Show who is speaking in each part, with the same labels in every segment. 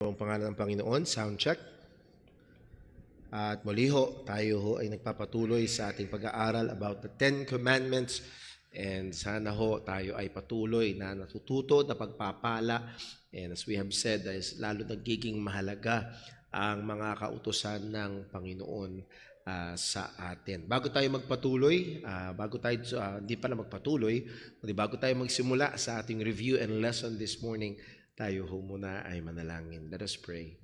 Speaker 1: Ang pangalan ng Panginoon, sound check. At muli tayo ay nagpapatuloy sa ating pag-aaral about the Ten Commandments. And sana tayo ay patuloy na natututo, na pagpapala. And as we have said, lalo nagiging mahalaga ang mga kautusan ng Panginoon sa atin. Bago tayo magpatuloy, hindi pala magpatuloy, bago tayo magsimula sa ating review and lesson this morning, tayo muna ay manalangin. Let us pray.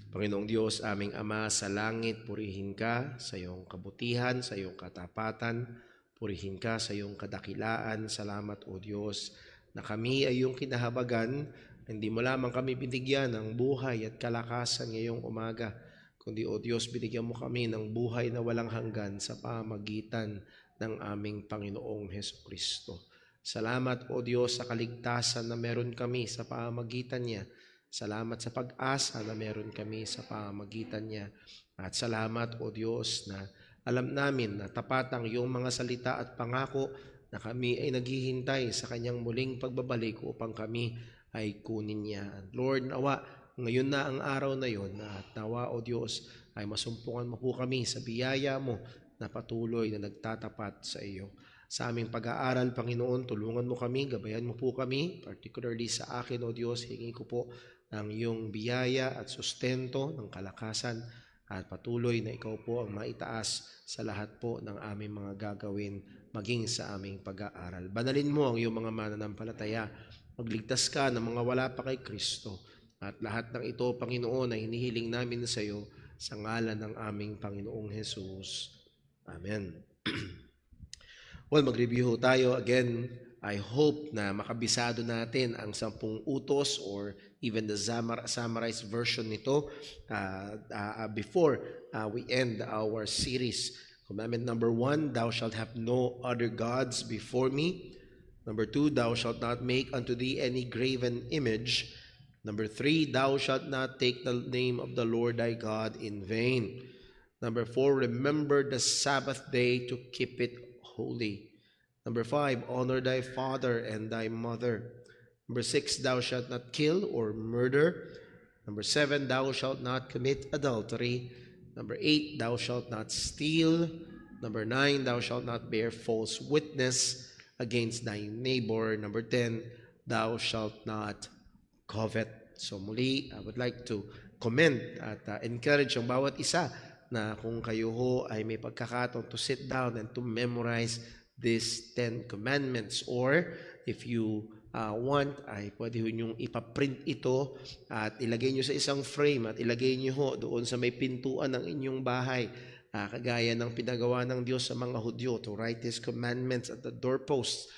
Speaker 1: Panginoong Diyos, aming Ama sa langit, purihin ka sa iyong kabutihan, sa iyong katapatan, purihin ka sa iyong kadakilaan. Salamat, O Diyos, na kami ay iyong kinahabagan. Hindi mo lamang kami binigyan ng buhay at kalakasan ngayong umaga, kundi, O Diyos, binigyan mo kami ng buhay na walang hanggan sa pamagitan ng aming Panginoong Hesukristo. Salamat, O Diyos, sa kaligtasan na meron kami sa pamagitan niya. Salamat sa pag-asa na meron kami sa pamagitan niya. At salamat, O Diyos, na alam namin na tapat ang iyong mga salita at pangako na kami ay naghihintay sa kanyang muling pagbabalik upang kami ay kunin niya. And Lord, nawa, ngayon na ang araw na yon, at nawa, O Diyos, ay masumpungan mo po kami sa biyaya mo na patuloy na nagtatapat sa iyo. Sa aming pag-aaral, Panginoon, tulungan mo kami, gabayan mo po kami, particularly sa akin, O Diyos, hingi ko po ng iyong biyaya at sustento ng kalakasan at patuloy na ikaw po ang maitaas sa lahat po ng aming mga gagawin maging sa aming pag-aaral. Banalin mo ang iyong mga mananampalataya. Magligtas ka ng mga wala pa kay Kristo. At lahat ng ito, Panginoon, ay hinihiling namin sa iyo sa ngalan ng aming Panginoong Jesus. Amen. Well, mag-review tayo again. I hope na makabisado natin ang 10 utos or even the summarized version nito before we end our series. Commandment number 1, thou shalt have no other gods before me. Number 2, thou shalt not make unto thee any graven image. Number 3, thou shalt not take the name of the Lord thy God in vain. Number 4, remember the Sabbath day to keep it holy. Number 5, honor thy father and thy mother. Number 6, thou shalt not kill or murder. Number 7, thou shalt not commit adultery. Number 8, thou shalt not steal. Number 9, thou shalt not bear false witness against thy neighbor. Number 10, thou shalt not covet. So muli, I would like to commend at encourage ang bawat isa na kung kayo ay may pagkakataon to sit down and to memorize these 10 commandments, or if you want, ay pwede nyo ipaprint ito at ilagay nyo sa isang frame at ilagay nyo doon sa may pintuan ng inyong bahay, kagaya ng pinagawa ng Diyos sa mga Hudyo, to write His commandments at the doorposts,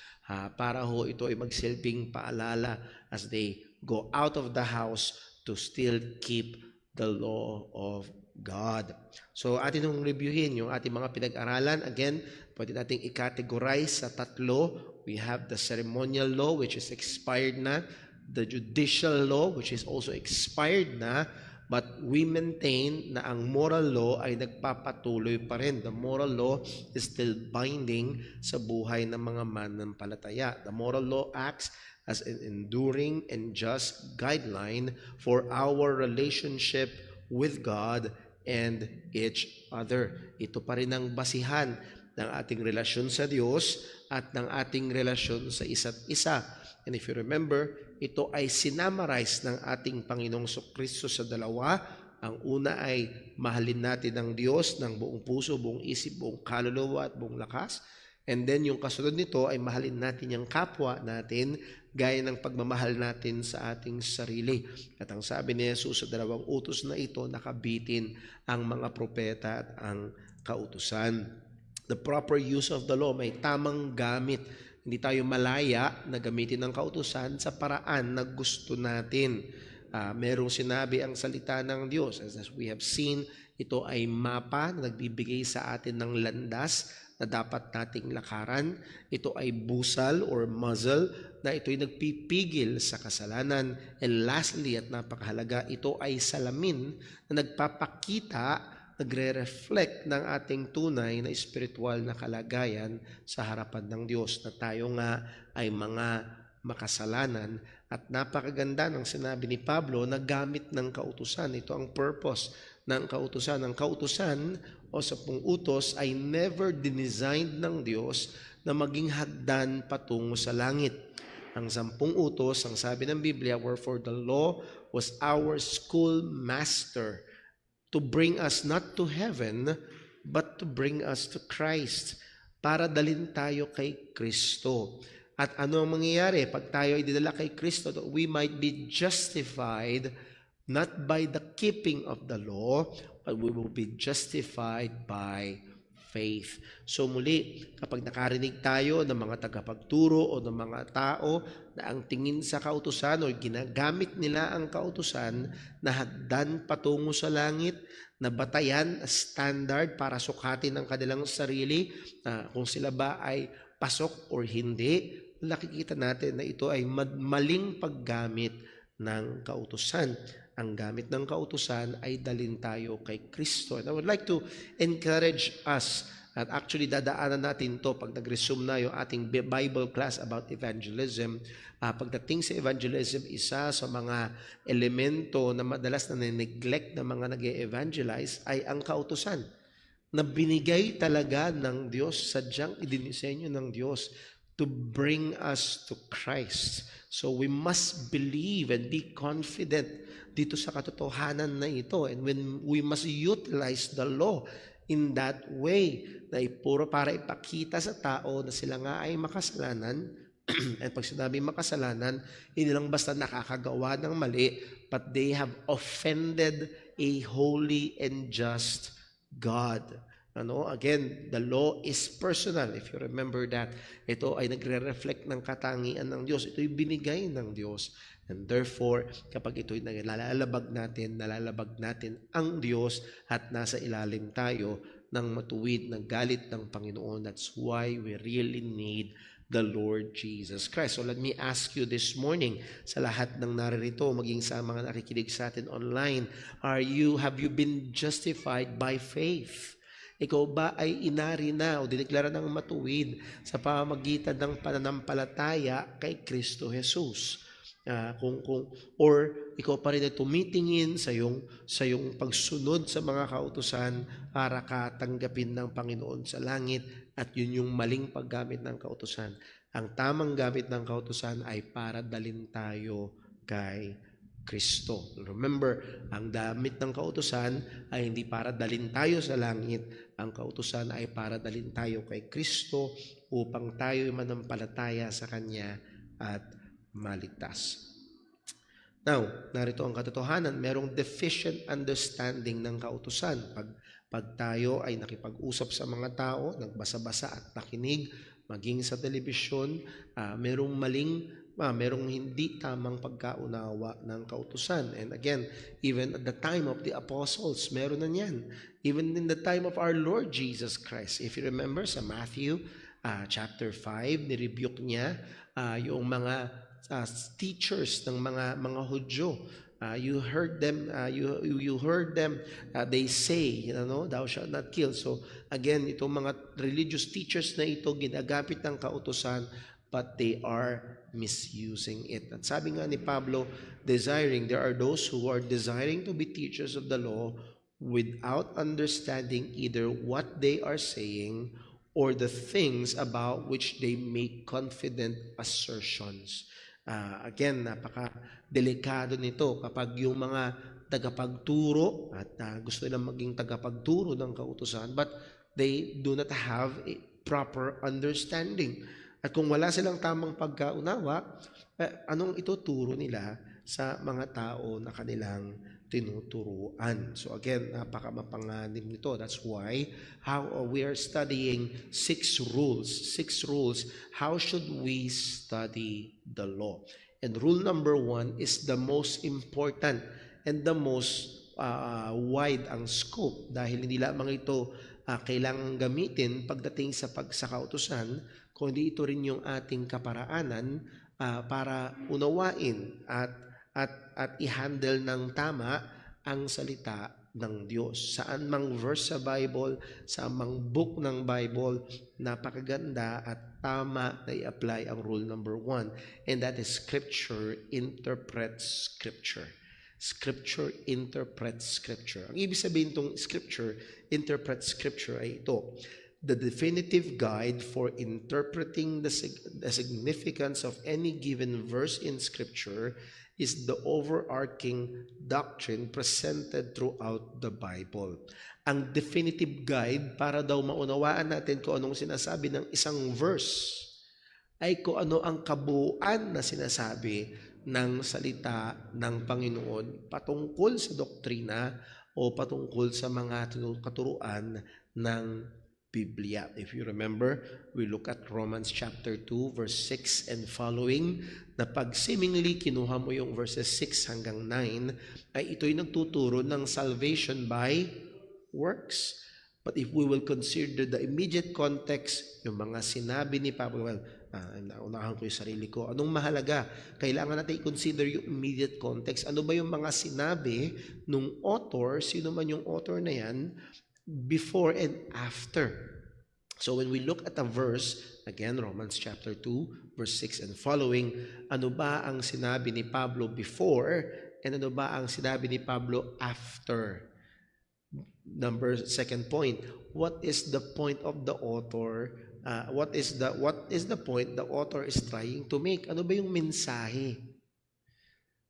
Speaker 1: para ito ay magsilbing paalala as they go out of the house to still keep the law of God. So atin nung reviewin yung ating mga pinag-aralan. Again, pwede nating i-categorize sa 3. We have the ceremonial law, which is expired na, the judicial law, which is also expired na, but we maintain na ang moral law ay nagpapatuloy pa rin. The moral law is still binding sa buhay ng mga mananampalataya. The moral law acts as an enduring and just guideline for our relationship with God and each other. Ito pa rin ang basihan ng ating relasyon sa Diyos at ng ating relasyon sa isa't isa. And if you remember, ito ay sinamarize ng ating Panginoong Kristo sa 2. Ang una ay mahalin natin ang Diyos ng buong puso, buong isip, buong kaluluwa at buong lakas. And then yung kasunod nito ay mahalin natin yung kapwa natin gaya ng pagmamahal natin sa ating sarili. At ang sabi ni Jesus sa 2 utos na ito, nakabitin ang mga propeta at ang kautusan. The proper use of the law, may tamang gamit. Hindi tayo malaya na gamitin ang kautusan sa paraan na gusto natin. Merong sinabi ang salita ng Diyos. As we have seen, ito ay mapa na nagbibigay sa atin ng landas na dapat nating lakaran. Ito ay busal or muzzle na ito'y nagpipigil sa kasalanan. And lastly, at napakahalaga, ito ay salamin na nagpapakita, nagre-reflect ng ating tunay na spiritual na kalagayan sa harapan ng Diyos, na tayo nga ay mga makasalanan. At napakaganda ng sinabi ni Pablo na gamit ng kautusan. Ito ang purpose ng kautusan. Ang kautusan o 10 utos ay never designed ng Diyos na maging hagdan patungo sa langit. Ang 10 utos, ang sabi ng Biblia, wherefore the law was our schoolmaster to bring us not to heaven, but to bring us to Christ, para dalhin tayo kay Kristo. At ano ang mangyayari pag tayo ay dinala kay Kristo? That we might be justified not by the keeping of the law, but we will be justified by faith. So muli, kapag nakarinig tayo ng mga tagapagturo o ng mga tao na ang tingin sa kautusan o ginagamit nila ang kautusan na hagdan patungo sa langit, na batayan, standard para sukatin ang kanilang sarili, kung sila ba ay pasok or hindi, nakikita natin na ito ay maling paggamit ng kautusan. Ang gamit ng kautusan ay dalhin tayo kay Kristo. And I would like to encourage us, at actually dadaanan natin to pag nag-resume na yung ating Bible class about evangelism. Pagdating sa evangelism, isa sa mga elemento na madalas na neglect ng mga nag-evangelize ay ang kautusan, na binigay talaga ng Diyos, sadyang idinisenyo ng Diyos to bring us to Christ. So we must believe and be confident dito sa katotohanan na ito. And when we must utilize the law in that way, na puro para ipakita sa tao na sila nga ay makasalanan. At pag sinabi makasalanan, hindi lang basta nakakagawa ng mali, but they have offended a holy and just God. Again, the law is personal. If you remember that, ito ay nagre-reflect ng katangian ng Diyos. Ito'y binigay ng Diyos. And therefore, kapag ito'y nalalabag natin ang Diyos at nasa ilalim tayo ng matuwid na galit ng Panginoon. That's why we really need the Lord Jesus Christ. So let me ask you this morning, sa lahat ng naririto, maging sa mga nakikinig sa atin online, have you been justified by faith? Ikaw ba ay inari na o dineklara ng matuwid sa pamamagitan ng pananampalataya kay Kristo Jesus? Or ikaw pa rin ay tumitingin sa iyong pagsunod sa mga kautusan para katanggapin ng Panginoon sa langit, at yun yung maling paggamit ng kautusan. Ang tamang gamit ng kautusan ay para dalhin tayo kay Kristo. Remember, ang damit ng kautusan ay hindi para dalhin tayo sa langit. Ang kautusan ay para dalhin tayo kay Kristo upang tayo manampalataya sa Kanya at maligtas. Now, narito ang katotohanan, merong deficient understanding ng kautusan. Pag tayo ay nakipag-usap sa mga tao, nagbasa-basa at nakinig, maging sa telebisyon, merong hindi tamang pagkaunawa ng kautusan. And again, even at the time of the apostles, meron na yan. Even in the time of our Lord Jesus Christ. If you remember sa Matthew chapter 5, nirebuke niya yung mga teachers ng mga Hudyo. You heard them they say, thou shalt not kill. So again, itong mga religious teachers na ito ginagamit ng kautusan, but they are misusing it. At sabi nga ni Pablo, there are those who are desiring to be teachers of the law without understanding either what they are saying or the things about which they make confident assertions. Again, napaka-delikado nito kapag yung mga tagapagturo at gusto nilang maging tagapagturo ng kautusan, but they do not have a proper understanding. At kung wala silang tamang pagkaunawa, anong ituturo nila sa mga tao na kanilang tinuturuan? So again, napaka-mapanganib nito. That's why we are studying 6 rules. 6 rules. How should we study the law? And rule number 1 is the most important and the most wide ang scope, dahil hindi lamang ito kailangang gamitin pagdating sa kautusan, kundi ito rin yung ating kaparaanan para unawain at i-handle ng tama ang salita ng Diyos. Saan mang verse sa Bible, saan mang book ng Bible, napakaganda at tama na i-apply ang rule number 1. And that is Scripture interprets Scripture. Scripture interprets Scripture. Ang ibig sabihin itong Scripture interprets Scripture ay ito: the definitive guide for interpreting the significance of any given verse in Scripture is the overarching doctrine presented throughout the Bible. Ang definitive guide para daw maunawaan natin kung anong sinasabi ng isang verse ay kung ano ang kabuuan na sinasabi ng salita ng Panginoon patungkol sa doktrina o patungkol sa mga katuruan ng Biblia. If you remember, we look at Romans chapter 2 verse 6 and following, na pag seemingly kinuha mo yung verses 6 hanggang 9, ay ito'y nagtuturo ng salvation by works. But if we will consider the immediate context, yung mga sinabi ni Pablo, naunahan ko yung sarili ko. Anong mahalaga? Kailangan natin i-consider yung immediate context. Ano ba yung mga sinabi nung author, sino man yung author na yan, before and after. So when we look at a verse, again, Romans chapter 2, verse 6 and following, ano ba ang sinabi ni Pablo before and ano ba ang sinabi ni Pablo after? Second point, what is the point of the author? What is the point the author is trying to make? Ano ba yung mensahe?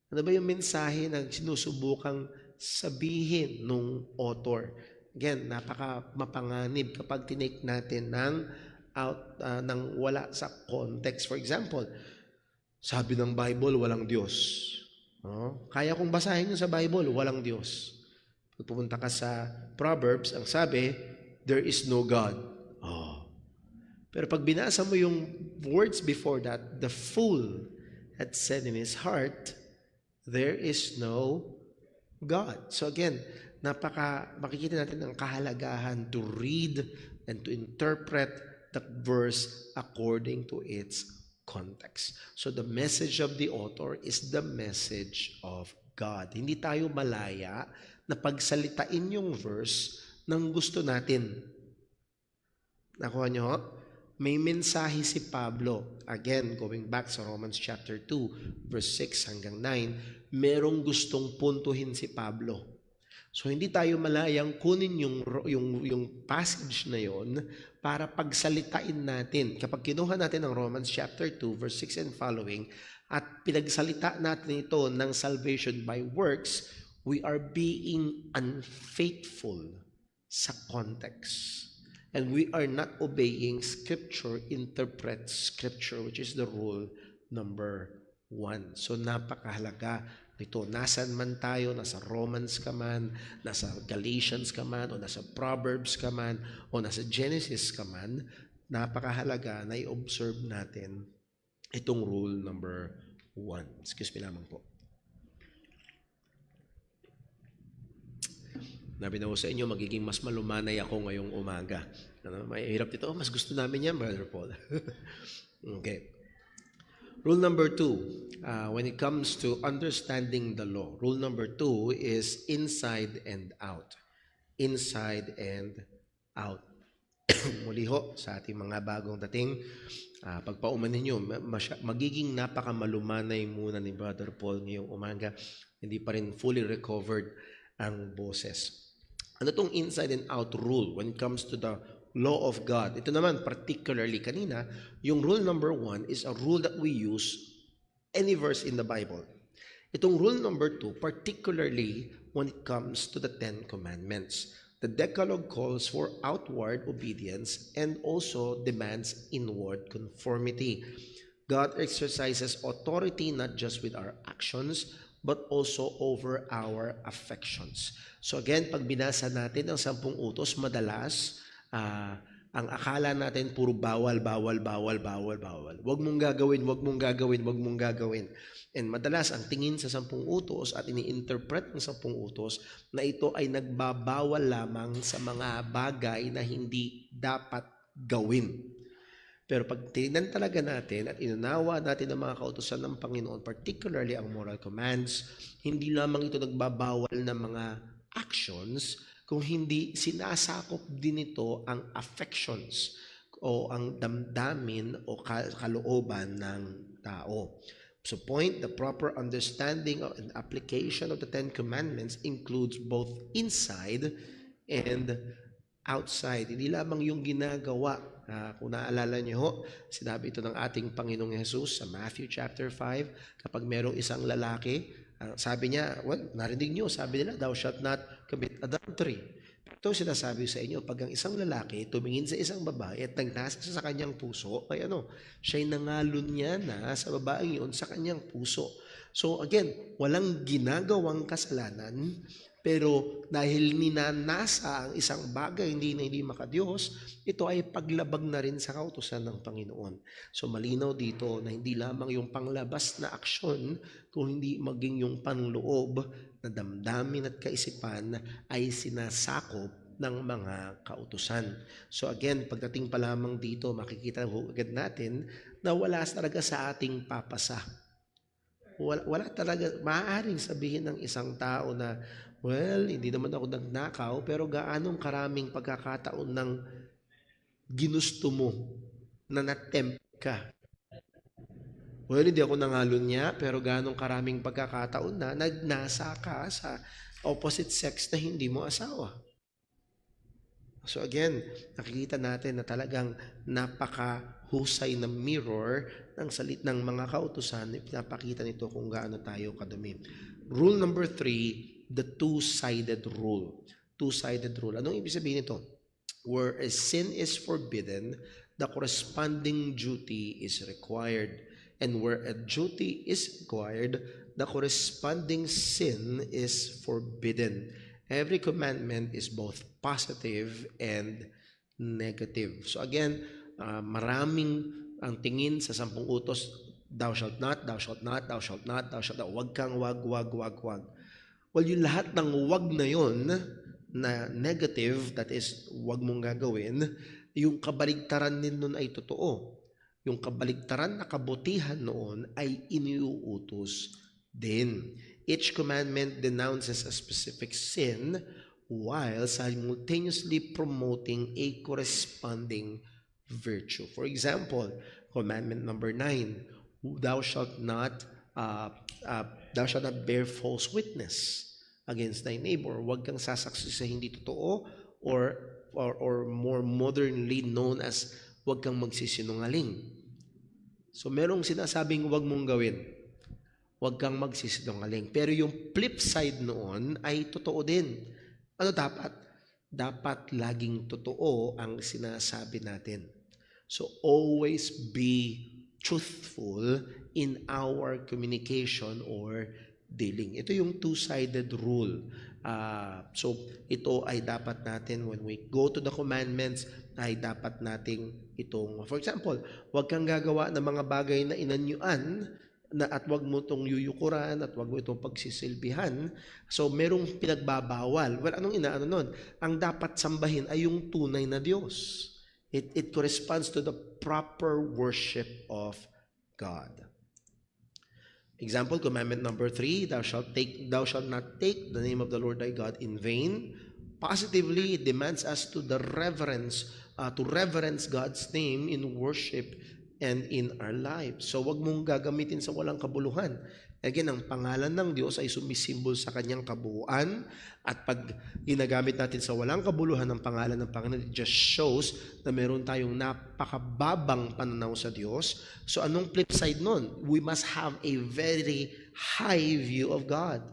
Speaker 1: Ano ba yung mensahe na sinusubukang sabihin nung author? Again, napaka mapanganib kapag tinake natin ng wala sa context. For example, sabi ng Bible, walang Diyos. Kaya kong basahin yun sa Bible, walang Diyos. Pag pupunta ka sa Proverbs, ang sabi, there is no God. Pero pag binasa mo yung words before that, the fool had said in his heart, there is no God. So again, makikita natin ang kahalagahan to read and to interpret the verse according to its context. So the message of the author is the message of God. Hindi tayo malaya na pagsalitain yung verse ng gusto natin. Nakuha nyo? May mensahe si Pablo. Again, going back sa Romans chapter 2, verse 6 hanggang 9, merong gustong puntuhin si Pablo. So hindi tayo malayang kunin yung passage na yon para pagsalitain natin. Kapag kinuha natin ang Romans chapter 2 verse 6 and following at pinagsalita natin ito ng salvation by works, we are being unfaithful sa context. And we are not obeying Scripture interprets Scripture, which is the rule number 1. So napakahalaga ito, nasan man tayo, nasa Romans ka man, nasa Galatians ka man, o nasa Proverbs ka man, o nasa Genesis ka man, napakahalaga na i-observe natin itong rule number 1. Excuse me lamang po. Nabi na ko sa inyo, magiging mas malumanay ako ngayong umaga. May hirap dito, mas gusto namin yan, Brother Paul. Okay. Rule number 2, when it comes to understanding the law, rule number 2 is inside and out. Inside and out. Muli ho, sa ating mga bagong dating, pagpauman ninyo, magiging napakamalumanay muna ni Brother Paul ngayong umaga. Hindi pa rin fully recovered ang boses. Ano tong inside and out rule when it comes to the law of God? Ito naman, particularly kanina, yung rule number 1 is a rule that we use any verse in the Bible. Itong rule number 2, particularly when it comes to the 10 Commandments. The Decalogue calls for outward obedience and also demands inward conformity. God exercises authority not just with our actions, but also over our affections. So again, pag binasa natin ang 10 utos, madalas, ang akala natin puro bawal. Huwag mong gagawin, huwag mong gagawin, huwag mong gagawin. And madalas ang tingin sa 10 utos at ini-interpret ng 10 utos na ito ay nagbabawal lamang sa mga bagay na hindi dapat gawin. Pero pag tingnan talaga natin at inunawa natin ang mga kautusan ng Panginoon, particularly ang moral commands, hindi lamang ito nagbabawal ng mga actions kung hindi sinasakop din ito ang affections o ang damdamin o kalooban ng tao. So the proper understanding and application of the Ten Commandments includes both inside and outside. Hindi lamang yung ginagawa. Kung naalala niyo ho, sinabi ito ng ating Panginoong Jesus sa Matthew chapter 5, kapag merong isang lalaki, sabi niya, narinig niyo, sabi nila, thou shalt not commit adultery. Ito sinasabi sa inyo, pag ang isang lalaki tumingin sa isang babae at nagnasa sa kanyang puso, ay siya'y nangalon niya na sa babaeng yun sa kanyang puso. So again, walang ginagawang kasalanan, pero dahil ninanasa ang isang bagay hindi makadiyos, ito ay paglabag na rin sa kautusan ng Panginoon. So malinaw dito na hindi lamang yung panglabas na aksyon, kung hindi maging yung panloob na damdamin at kaisipan ay sinasakop ng mga kautusan. So again, pagdating pa lamang dito, makikita agad natin na wala talaga sa ating papasa. Wala talaga, maaaring sabihin ng isang tao na, well, hindi naman ako nagnakaw, pero gaanong karaming pagkakataon ng ginusto mo na natempt ka. Well, hindi ako nangalon niya, pero gaanong karaming pagkakataon na nagnasa ka sa opposite sex na hindi mo asawa. So again, nakikita natin na talagang napakahusay na mirror ng salit ng mga kautusan, pinapakita nito kung gaano tayo kadumi. Rule number 3, the two-sided rule. Two-sided rule. Anong ibig sabihin nito? Where a sin is forbidden, the corresponding duty is required. And where a duty is required, the corresponding sin is forbidden. Every commandment is both positive and negative. So again, maraming ang tingin sa 10 utos, thou shalt not, thou shalt not, thou shalt not, thou shalt not, wag kang wag. Well, yung lahat ng wag na yon na negative, that is, wag mong gagawin, yung kabaligtaran din nun ay totoo. Yung kabaligtaran na kabutihan noon ay iniuutos din. Each commandment denounces a specific sin while simultaneously promoting a corresponding virtue. For example, commandment number 9, thou shalt not bear false witness against thy neighbor. Huwag kang sasaksi sa hindi totoo, or more modernly known as huwag kang magsisinungaling. So merong sinasabing huwag mong gawin. Huwag kang magsisinungaling. Pero yung flip side noon ay totoo din. Ano dapat? Dapat laging totoo ang sinasabi natin. So always be truthful in our communication or dealing. Ito yung two-sided rule. So ito ay dapat natin, when we go to the commandments, ay dapat nating itong, for example, huwag kang gagawa ng mga bagay na inanyuan, at wag mo itong yuyukuran, at wag mo itong pagsisilbihan. So merong pinagbabawal. Well, anong inaano nun? Ang dapat sambahin ay yung tunay na Diyos. It corresponds to the proper worship of God. Example, commandment number 3, thou shalt not take the name of the Lord thy God in vain. Positively, it demands us to reverence God's name in worship and in our lives. So wag mong gagamitin sa walang kabuluhan. Again, ang pangalan ng Diyos ay sumisimbol sa kanyang kabuuan, at pag ginagamit natin sa walang kabuluhan ng pangalan ng Panginoon, it just shows na meron tayong napakababang pananaw sa Diyos. So anong flip side nun? We must have a very high view of God.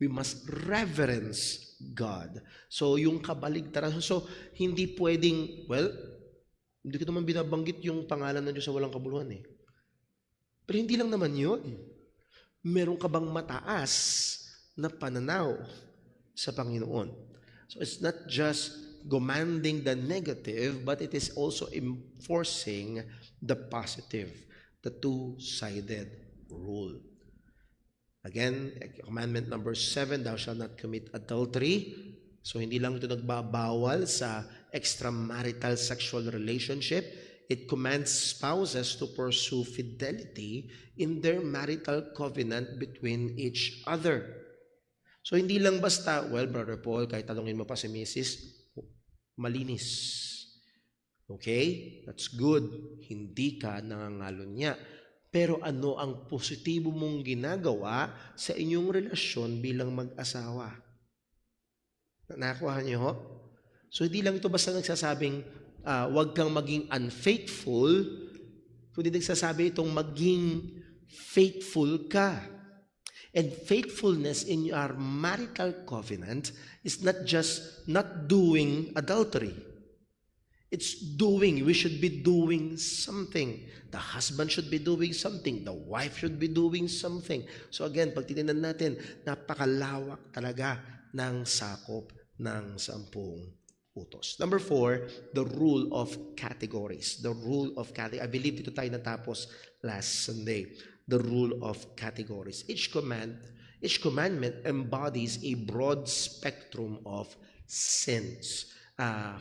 Speaker 1: We must reverence God. So yung kabaligtaran, so hindi pwedeng, well, hindi ko naman binabanggit yung pangalan ng Diyos sa walang kabuluhan eh. Pero hindi lang naman yun. Meron ka bang mataas na pananaw sa Panginoon? So it's not just commanding the negative, but it is also enforcing the positive, the two-sided rule. Again, commandment number 7, thou shalt not commit adultery. So hindi lang ito nagbabawal sa extramarital sexual relationship. It commands spouses to pursue fidelity in their marital covenant between each other. So, hindi lang basta, well, Brother Paul, kahit tanungin mo pa si Mrs., malinis. Okay? That's good. Hindi ka nangangalon niya. Pero ano ang positibo mong ginagawa sa inyong relasyon bilang mag-asawa? Nakuha niyo ho? So, hindi lang ito basta nagsasabing, huwag kang maging unfaithful, kundi nagsasabi itong maging faithful ka. And faithfulness in your marital covenant is not just not doing adultery. It's doing. We should be doing something. The husband should be doing something. The wife should be doing something. So again, pag tinignan natin, napakalawak talaga ng sakop ng 10 utos. Number 4, the rule of categories. The rule of categories. I believe dito tayo natapos last Sunday. The rule of categories. Each commandment embodies a broad spectrum of sins.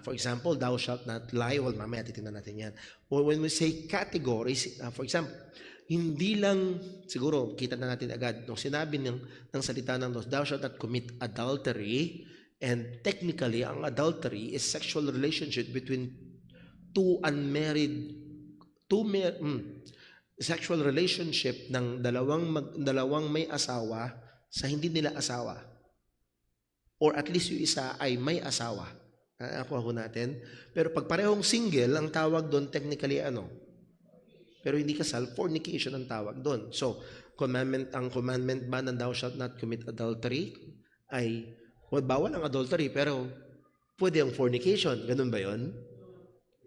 Speaker 1: For example, thou shalt not lie. Well, mamaya titignan natin yan. When we say categories, for example, hindi lang, siguro, kita na natin agad, nung sinabi ng salita ng Diyos, thou shalt not commit adultery, and technically, ang adultery is sexual relationship between sexual relationship ng dalawang may asawa sa hindi nila asawa. Or at least yung isa ay may asawa. Nakuha ko natin. Pero pag parehong single, ang tawag doon technically ano? Pero hindi kasal, fornication ang tawag doon. So, ang commandment ba na thou shalt not commit adultery ay, well, bawal ang adultery, pero pwede ang fornication. Ganun ba yon?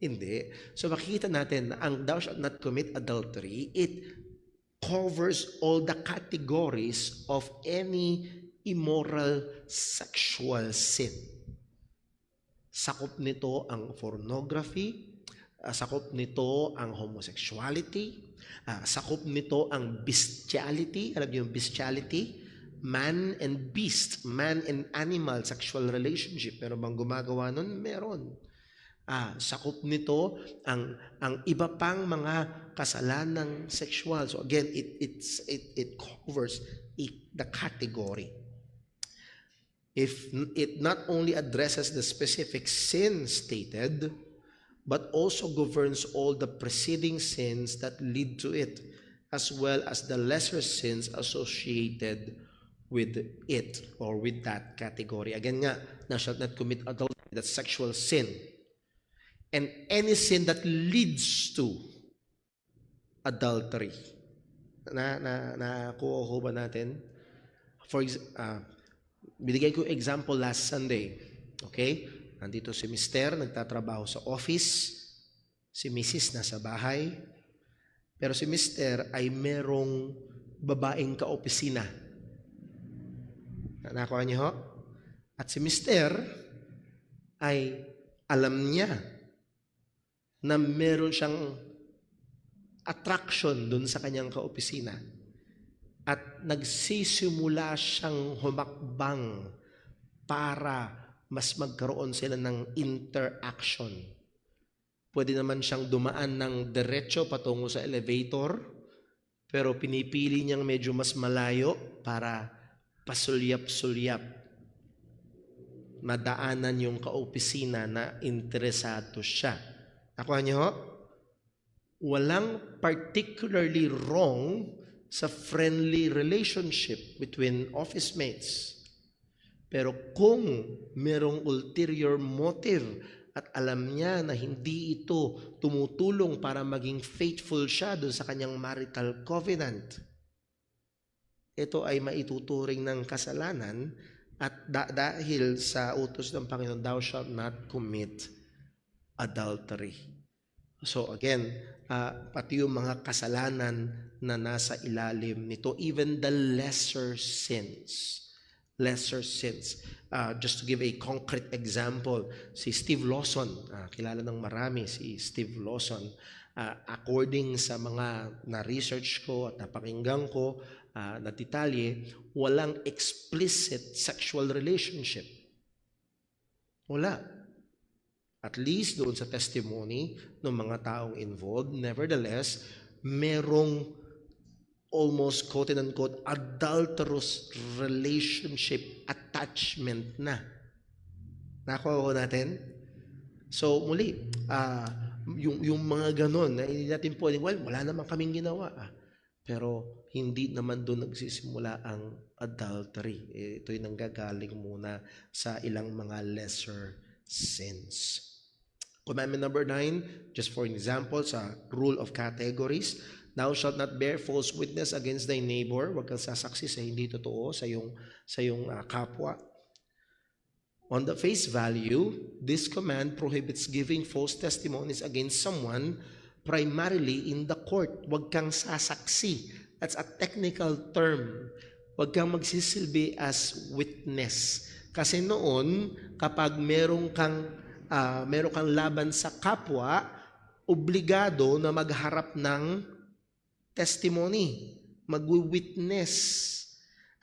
Speaker 1: Hindi. So makikita natin na ang thou shalt not commit adultery, it covers all the categories of any immoral sexual sin. Sakop nito ang pornography, sakop nito ang homosexuality, sakop nito ang bestiality. Alam niyo yung bestiality? Man and beast, man and animal sexual relationship. Pero bang gumagawa nun? Meron. Sakop nito ang iba pang mga kasalanang sexual. So again, it covers the category. If it not only addresses the specific sin stated, but also governs all the preceding sins that lead to it, as well as the lesser sins associated with it or with that category. Again nga, thou shalt not commit adultery, that's sexual sin. And any sin that leads to adultery. Nakuha ko ba natin? Binigay ko example last Sunday. Okay? Nandito si Mister, nagtatrabaho sa office. Si Mrs. nasa bahay. Pero si Mister ay merong babaeng kaopisina. Nakuha niyo ho? At si Mister ay alam niya na meron siyang attraction dun sa kanyang kaopisina. At nagsisimula siyang humakbang para mas magkaroon sila ng interaction. Pwede naman siyang dumaan ng diretso patungo sa elevator, pero pinipili niyang medyo mas malayo para pasulyap-sulyap. Madaanan yung kaopisina na interesado siya. Nakuha niyo ho? Walang particularly wrong sa friendly relationship between office mates. Pero kung merong ulterior motive at alam niya na hindi ito tumutulong para maging faithful siya doon sa kanyang marital covenant, ito ay maituturing ng kasalanan at dahil sa utos ng Panginoon, thou shalt not commit adultery. So again, pati yung mga kasalanan na nasa ilalim nito, even the lesser sins. Just to give a concrete example, si Steve Lawson, kilala ng marami si Steve Lawson, according sa mga na-research ko at napakinggan ko na detalye, walang explicit sexual relationship. Wala. At least doon sa testimony ng mga taong involved, nevertheless, merong almost quote-unquote adulterous relationship attachment na. Nakuha ko natin? So muli, yung mga ganon, na hindi natin pwedeng, well, wala naman kaming ginawa. Pero hindi naman doon nagsisimula ang adultery. Ito'y nanggagaling muna sa ilang mga lesser sins. Commandment number 9, just for example, sa rule of categories, thou shalt not bear false witness against thy neighbor. Huwag kang sasaksi sa hindi totoo sa iyong kapwa. On the face value, this command prohibits giving false testimonies against someone primarily in the court. Huwag kang sasaksi. That's a technical term. Huwag kang magsisilbi as witness. Kasi noon, kapag meron kang laban sa kapwa, obligado na magharap ng testimony, magwi-witness.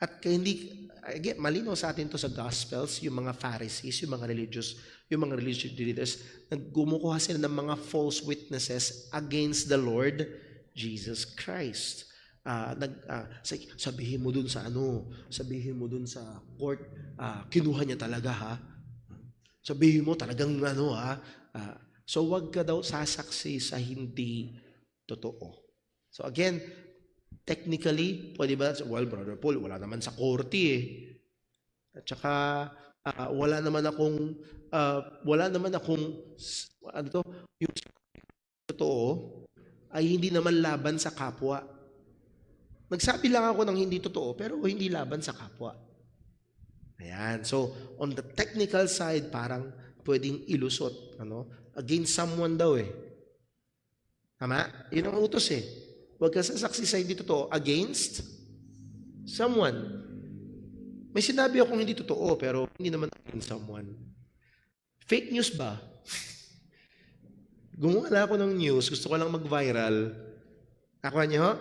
Speaker 1: At hindi, again, malinaw sa atin to sa Gospels, yung mga Pharisees, yung mga religious leaders, naggumukuha sila ng mga false witnesses against the Lord Jesus Christ. Sabihin mo dun sa court, kinuha niya talaga ha. Sabihin mo talagang so wag ka daw sasaksi sa hindi totoo. So again, technically, pwede ba? Well, Brother Paul, wala naman sa korte eh. At saka, wala naman akong yung totoo ay hindi naman laban sa kapwa. Nagsabi lang ako ng hindi totoo, pero hindi laban sa kapwa. Ayan. So, on the technical side, parang pwedeng ilusot. Against someone daw eh. Tama? Yun ang utos eh. Huwag ka sasaksi sa hindi totoo against someone. May sinabi akong hindi totoo, pero hindi naman against someone. Fake news ba? Gumawa na ako ng news, gusto ko lang mag-viral. Nakuha niyo?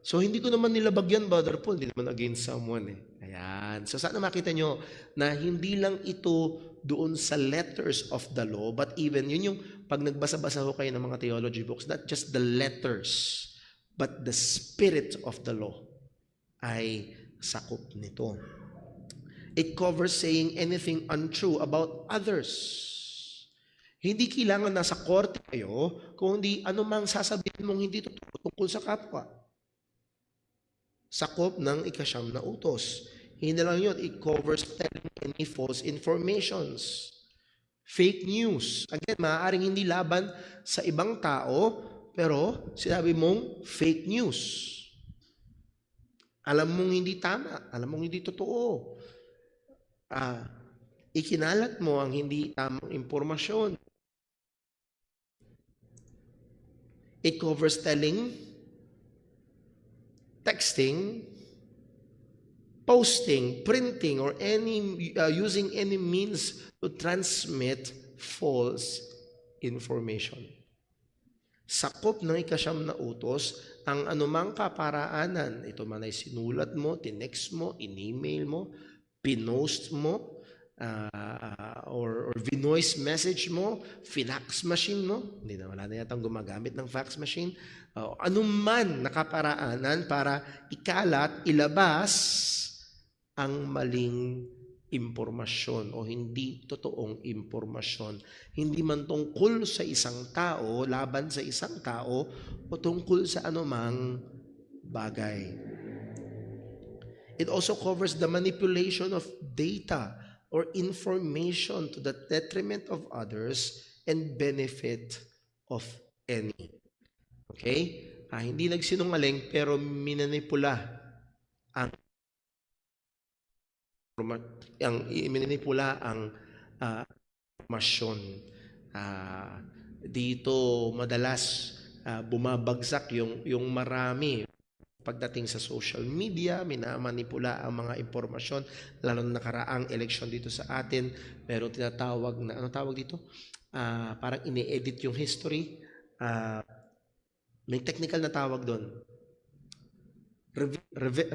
Speaker 1: So, hindi ko naman nilabag yan, Brother Paul. Hindi naman against someone eh. Ayan. So, sana makita nyo na hindi lang ito doon sa letters of the law, but even, yun yung pag nagbasa-basa ho kayo ng mga theology books, not just the letters, but the spirit of the law ay sakop nito. It covers saying anything untrue about others. Hindi kailangan nasa korte kayo, kundi anumang sasabihin mong hindi totoo tungkol sa kapwa. Sakop ng ikasyam na utos. Hindi lang yun, it covers telling any false informations. Fake news. Again, maaaring hindi laban sa ibang tao, pero sinabi mong fake news. Alam mong hindi tama, alam mong hindi totoo. Ikinalat mo ang hindi tamang impormasyon. It covers texting, posting, printing, or using any means to transmit false information. Sakop ng ikasyam na utos ang anumang kaparaanan. Ito man ay sinulat mo, tinext mo, in-email mo, pinost mo, or vinoice message mo, finax machine mo. Hindi na, wala na yatang gumagamit ng fax machine. Anuman nakaparaanan para ikalat, ilabas ang maling impormasyon o hindi totoong impormasyon. Hindi man tungkol sa isang tao, laban sa isang tao, o tungkol sa anumang bagay. It also covers the manipulation of data or information to the detriment of others and benefit of any. Okay? Hindi nagsinungaling pero minanipula ang informasyon. Dito madalas bumabagsak yung marami. Pagdating sa social media, minamanipula ang mga impormasyon, lalo na nakaraang election dito sa atin, pero tinatawag na, ano tawag dito? Parang ini-edit yung history. May technical na tawag doon.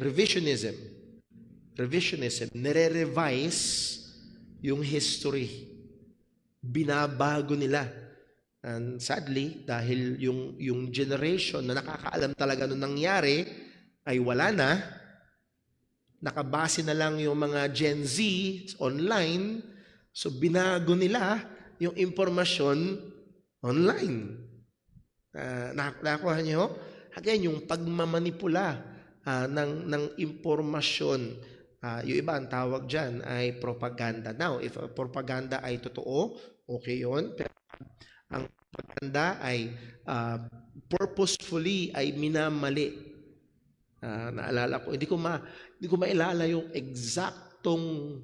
Speaker 1: Revisionism. Nire-revise yung history. Binabago nila. And sadly, dahil yung generation na nakakaalam talaga nung nangyari, ay wala na, nakabase na lang yung mga Gen Z online, so binago nila yung impormasyon online. Nakakuha niyo? Again, yung pagmamanipula ng impormasyon, yung iba ang tawag dyan ay propaganda. Now, if propaganda ay totoo, okay yun. Pero ang propaganda ay purposefully ay minamali. Naalala ko, hindi ko mailala yung eksaktong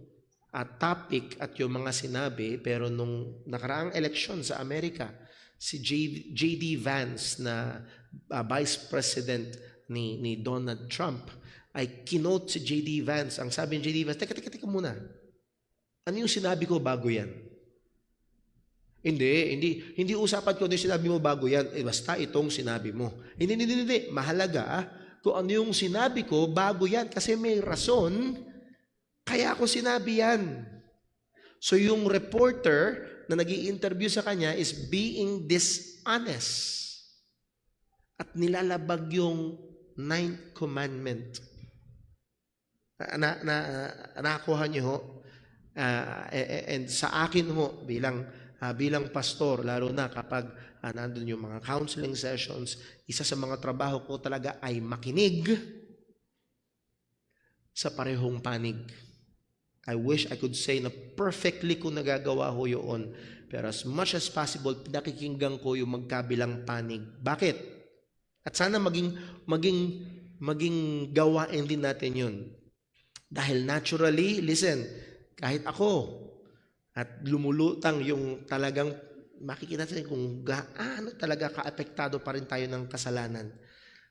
Speaker 1: topic at yung mga sinabi, pero nung nakaraang eleksyon sa Amerika, si J.D. Vance na Vice President ni Donald Trump ay kinote si J.D. Vance. Ang sabi ni J.D. Vance, teka muna. Ano yung sinabi ko bago yan? Hindi usapan ko ano yung sinabi mo bago yan. Basta itong sinabi mo. Hindi. Mahalaga kung ano yung sinabi ko bago yan kasi may rason kaya ako sinabi yan. So yung reporter na nag-i-interview sa kanya is being dishonest at nilalabag yung 9th commandment. Nakuha niyo ho? And sa akin ho bilang pastor, lalo na kapag nandun yung mga counseling sessions, isa sa mga trabaho ko talaga ay makinig sa parehong panig. I wish I could say na perfectly ko nagagawa ho yun. Pero as much as possible, pinakikinggan ko yung magkabilang panig. Bakit? At sana maging gawain din natin yun. Dahil naturally, listen, kahit ako, at lumulutang yung talagang makikita natin kung gaano talaga kaapektado pa rin tayo ng kasalanan.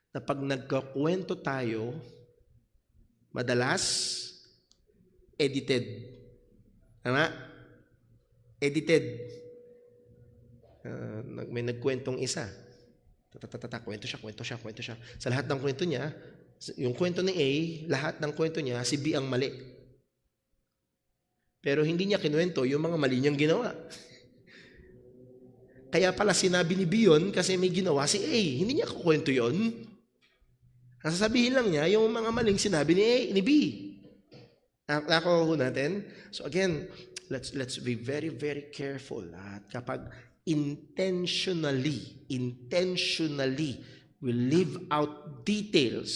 Speaker 1: Na pag nagkakwento tayo, madalas, edited. Tama? Edited. May nagkwentong isa. Kwento siya. Sa lahat ng kwento niya, yung kwento ni A, lahat ng kwento niya, si B ang mali. Pero hindi niya kinuwento yung mga mali niyang ginawa. Kaya pala sinabi ni B yun kasi may ginawa si A. Hindi niya kukwento yun. Ang sasabihin lang niya yung mga maling sinabi ni B. Nakuha natin? So again, let's be very, very careful. At kapag intentionally we leave out details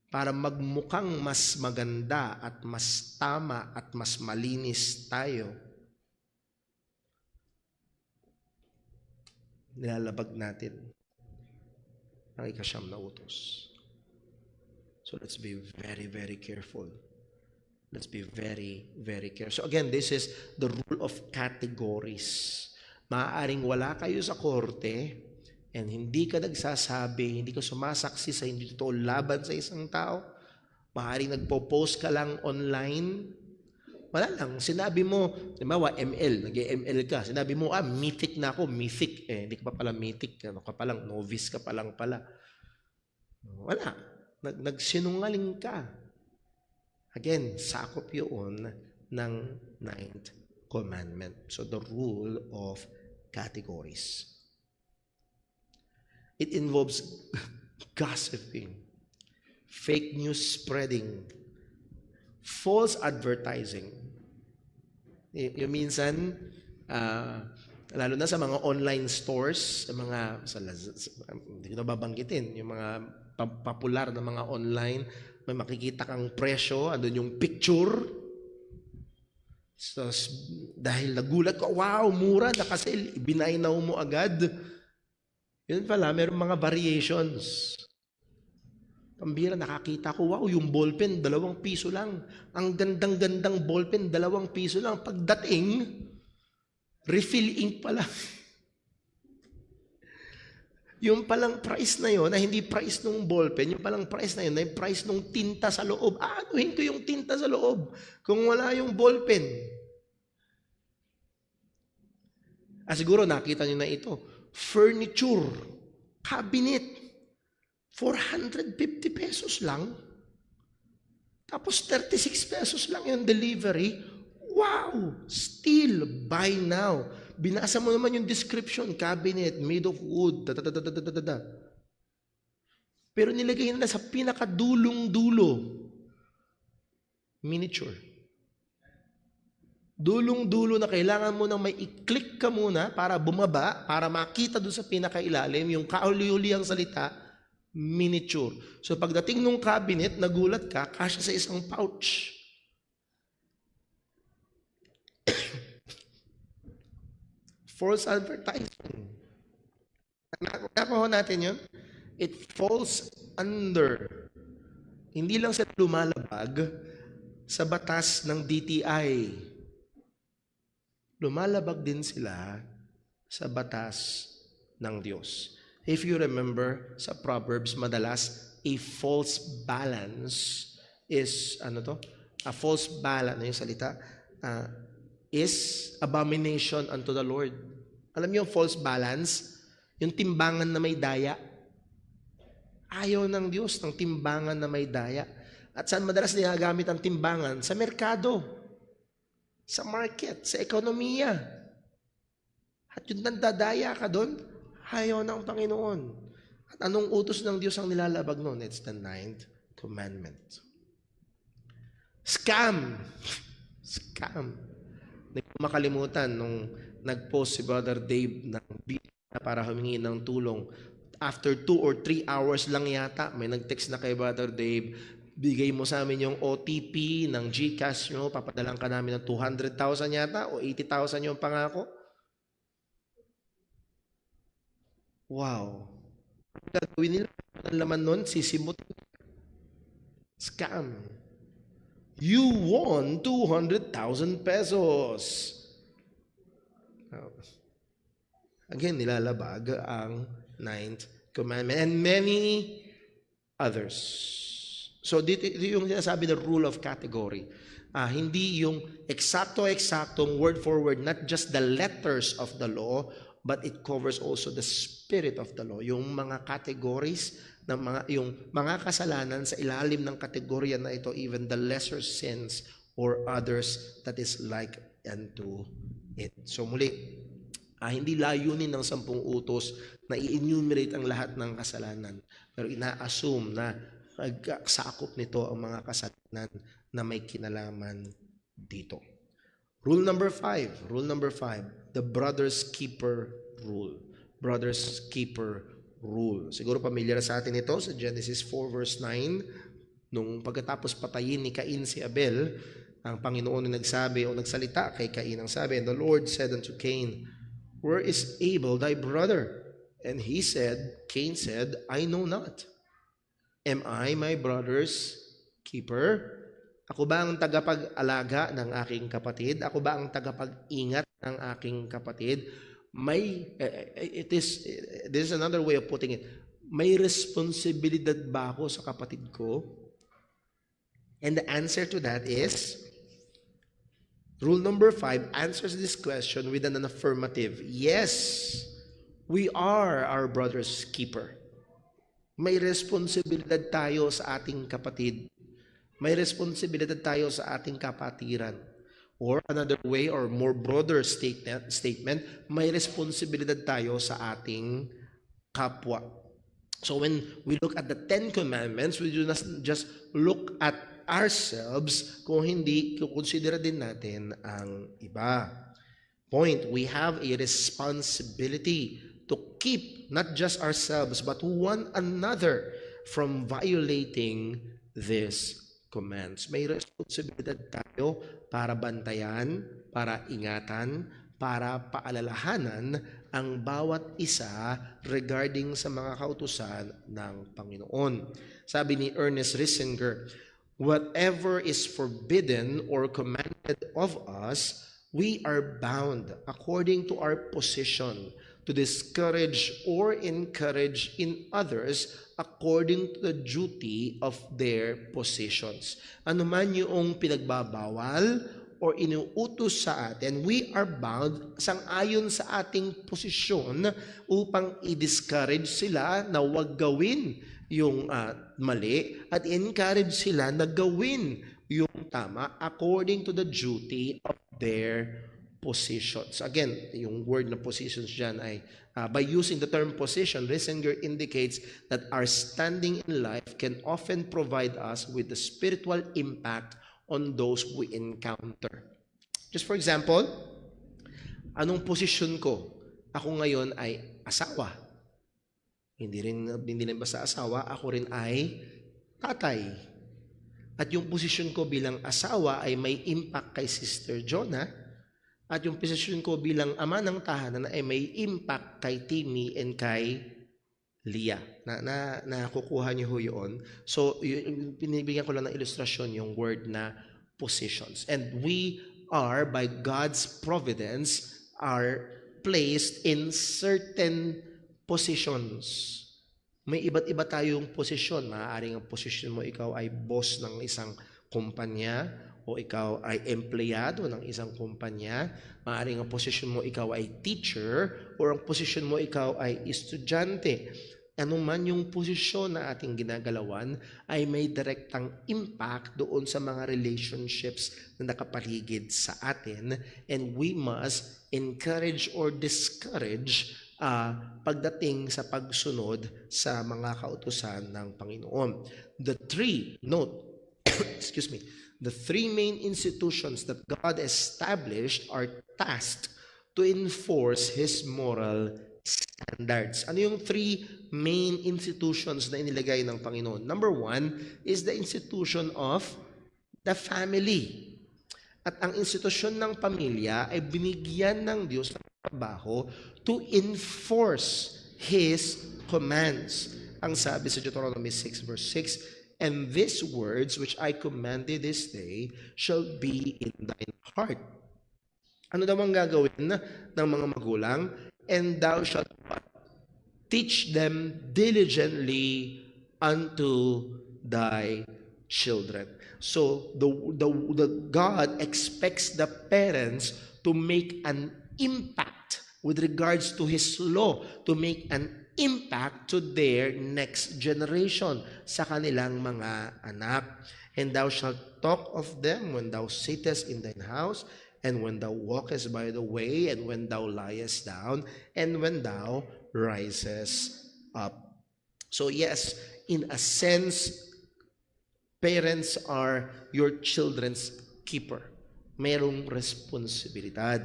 Speaker 1: para magmukhang mas maganda at mas tama at mas malinis tayo, nilalabag natin ang ikasyam na utos. So let's be very, very careful. Let's be very, very careful. So again, this is the rule of categories. Maaaring wala kayo sa korte and hindi ka nagsasabi, hindi ka sumasaksi sa hindi totoo laban sa isang tao. Maaaring nagpo-post ka lang online. Wala lang. Sinabi mo, halimbawa, ML, nag-ML ka. Sinabi mo, mythic na ako, mythic. Hindi ka pa pala mythic. Ano ka pa lang, novice ka pa lang pala. Wala. Nagsinungaling ka. Again, sakop yun ng 9th commandment. So the rule of categories. It involves gossiping, fake news spreading, false advertising. Yung minsan, lalo na sa mga online stores, hindi ko na babanggitin, yung mga popular na mga online, may makikita kang presyo, andun yung picture. So, dahil nagulat ko, wow, mura, nakasale, binaynaw mo agad. Yun pala, mayroong mga variations. Pambira, nakakita ko, wow, yung ballpen, 2 piso lang. Ang gandang-gandang ballpen, 2 piso lang. Pagdating, refill ink pala. Yung palang price na yun, na hindi price nung ballpen, yung palang price na yun, na yung price nung tinta sa loob. Anuhin ko yung tinta sa loob kung wala yung ballpen. Siguro nakita nyo na ito. Furniture, cabinet, 450 pesos lang. Tapos 36 pesos lang yung delivery. Wow! Still, buy now. Binasa mo naman yung description, cabinet, made of wood, Pero nilagay nila sa pinakadulong-dulo. Miniature. Dulong-dulo na kailangan mo nang may i-click ka muna para bumaba, para makita doon sa pinakailalim, yung kauli-uli ang salita, miniature. So pagdating nung cabinet, nagulat ka, kasya sa isang pouch. False advertising. Nakuha natin yun? It falls under. Hindi lang sila lumalabag sa batas ng DTI. Lumalabag din sila sa batas ng Diyos. If you remember, sa Proverbs, madalas, a false balance is, A false balance, yung salita, is abomination unto the Lord. Alam niyo yung false balance? Yung timbangan na may daya. Ayaw ng Diyos ng timbangan na may daya. At saan madalas niyagamit ang timbangan? Sa merkado, sa market, sa ekonomiya. At yung nandadaya ka doon, ayaw ng Panginoon. At anong utos ng Diyos ang nilalabag noon? It's the 9th commandment. Scam. Scam. Hindi ko makalimutan nung nag-post si Brother Dave ng video para humingi ng tulong. After 2 or 3 hours lang yata, may nag-text na kay Brother Dave, bigay mo sa amin yung OTP ng GCash nyo, papadalang ka namin ng 200,000 yata o 80,000 yung pangako. Wow. Ang gagawin nila, ang laman nun, sisimot. Scam. You won 200,000 pesos. Again, nilalabag ang 9th commandment and many others. So dito yung sinasabi na rule of category. Hindi yung eksakto-eksaktong word for word, not just the letters of the law, but it covers also the spirit of the law. Yung mga categories ng yung mga kasalanan sa ilalim ng kategorya na ito, even the lesser sins or others that is like unto it. So muli, hindi layunin ng 10 utos na i-enumerate ang lahat ng kasalanan. Pero ina-assume na sakop nito ang mga kasalanan na may kinalaman dito. Rule number 5, the brother's keeper rule. Brother's keeper rule. Siguro pamilyar sa atin ito sa Genesis 4 verse 9. Nung pagkatapos patayin ni Cain si Abel, ang Panginoon na nagsabi o nagsalita kay Cain, ang sabi, and the Lord said unto Cain, where is Abel thy brother? And Cain said, I know not. Am I my brother's keeper? Ako ba ang tagapag-alaga ng aking kapatid? Ako ba ang tagapag-ingat ng aking kapatid? This is another way of putting it. May responsibilidad ba ako sa kapatid ko? And the answer to that is, rule number 5 answers this question with an affirmative. Yes, we are our brother's keeper. May responsibilidad tayo sa ating kapatid. May responsibilidad tayo sa ating kapatiran. Or another way or more broader statement, may responsibilidad tayo sa ating kapwa. So when we look at the 10 commandments, we do not just look at ourselves, kung hindi, kukonsidera din natin ang iba. Point, we have a responsibility to keep not just ourselves but one another from violating these commands. May responsibilidad tayo para bantayan, para ingatan, para paalalahanan ang bawat isa regarding sa mga kautusan ng Panginoon. Sabi ni Ernest Risinger, whatever is forbidden or commanded of us, we are bound according to our position to discourage or encourage in others according to the duty of their positions. Ano man yung pinagbabawal or inuutos sa atin, we are bound sang-ayon sa ating posisyon upang i-discourage sila na huwag gawin yung mali at encourage sila na gawin yung tama according to the duty of their positions. Again, yung word na positions dyan ay, by using the term position, Riesinger indicates that our standing in life can often provide us with the spiritual impact on those we encounter. Just for example, anong posisyon ko? Ako ngayon ay asawa. Hindi rin basta asawa, ako rin ay tatay. At yung posisyon ko bilang asawa ay may impact kay Sister Jonah. At yung posisyon ko bilang ama ng tahanan ay may impact kay Timmy and kay Leah. Nakukuha niyo ho yun. So, pinibigyan ko lang ng ilustrasyon yung word na positions. And we are, by God's providence, are placed in certain positions. May iba't iba tayong posisyon. Maaaring ang posisyon mo, ikaw ay boss ng isang kumpanya, o ikaw ay empleyado ng isang kumpanya. Maaaring ang posisyon mo, ikaw ay teacher, o ang posisyon mo, ikaw ay estudyante. Ano man yung posisyon na ating ginagalawan ay may direktang impact doon sa mga relationships na nakapaligid sa atin, and we must encourage or discourage pagdating sa pagsunod sa mga kautusan ng Panginoon. The three main institutions that God established are tasked to enforce His moral standards. Ano yung three main institutions na inilagay ng Panginoon? Number one is the institution of the family. At ang institusyon ng pamilya ay binigyan ng Diyos ng trabaho to enforce His commands. Ang sabi sa Deuteronomy 6 verse 6, "And these words which I command thee this day shall be in thine heart." Ano daw ang gagawin ng mga magulang? "And thou shalt teach them diligently unto thy children." So the God expects the parents to make an impact with regards to His law, to make an impact to their next generation, sa kanilang mga anak. "And thou shalt talk of them when thou sittest in thine house, and when thou walkest by the way, and when thou liest down, and when thou risest up." So yes, in a sense, parents are your children's keeper. Merong responsibilidad.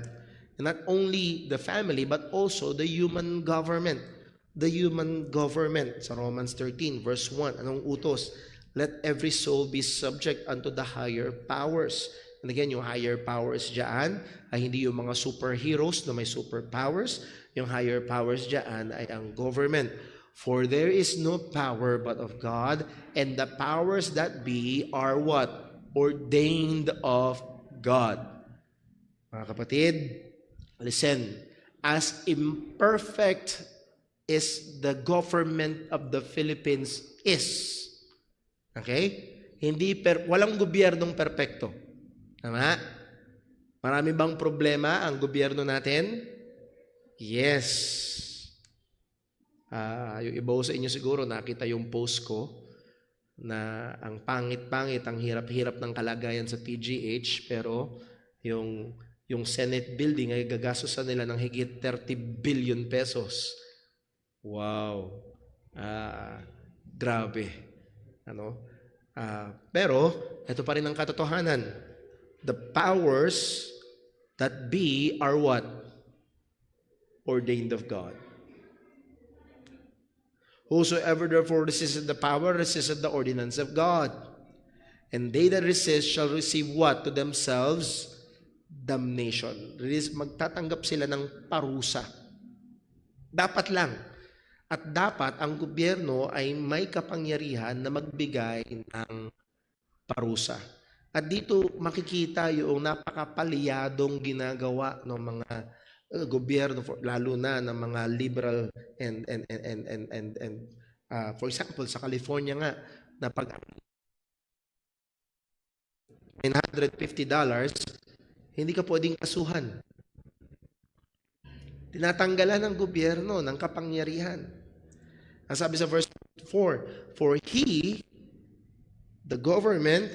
Speaker 1: And not only the family, but also the human government. The human government. Sa Romans 13, verse 1, anong utos? "Let every soul be subject unto the higher powers." And again, yung higher powers dyan ay hindi yung mga superheroes na may superpowers. Yung higher powers dyan ay ang government. "For there is no power but of God, and the powers that be are" what? "Ordained of God." Mga kapatid, listen, as imperfect is the government of the Philippines is. Okay? Walang gobyernong perpekto. Tama? Marami bang problema ang gobyerno natin? Yes. Yung iba sa inyo siguro nakita yung post ko na ang pangit-pangit, ang hirap-hirap ng kalagayan sa PGH, pero yung Senate building ay gagastusan nila ng higit 30 billion pesos. Wow. Grabe. Pero ito pa rin ang katotohanan. The powers that be are what? Ordained of God. "Whosoever therefore resisteth the power, resisteth the ordinance of God. And they that resist shall receive" what? "To themselves damnation." Magtatanggap sila ng parusa. Dapat lang. At dapat ang gobyerno ay may kapangyarihan na magbigay ng parusa. At dito makikita yung napakapaliyadong ginagawa ng mga gobyerno, lalo na ng mga liberal and for example sa California nga, na pag $950, hindi ka pwedeng kasuhan. Tinatanggalan ng gobyerno ng kapangyarihan. Ang sabi sa verse 4, "For he," the government,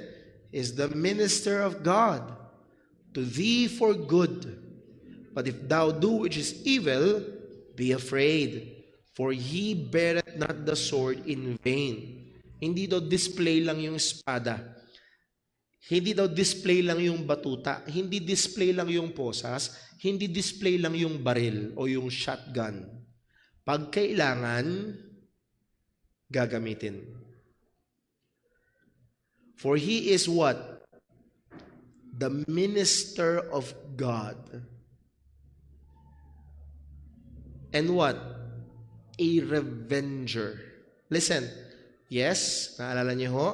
Speaker 1: "is the minister of God to thee for good." But if thou do which is evil, be afraid, for he beareth not the sword in vain. Hindi daw display lang yung espada. Hindi daw display lang yung batuta. Hindi display lang yung posas. Hindi display lang yung baril o yung shotgun. Pag kailangan, gagamitin. For he is what? The minister of God. And what? A revenger. Listen, yes, naalala niyo ho?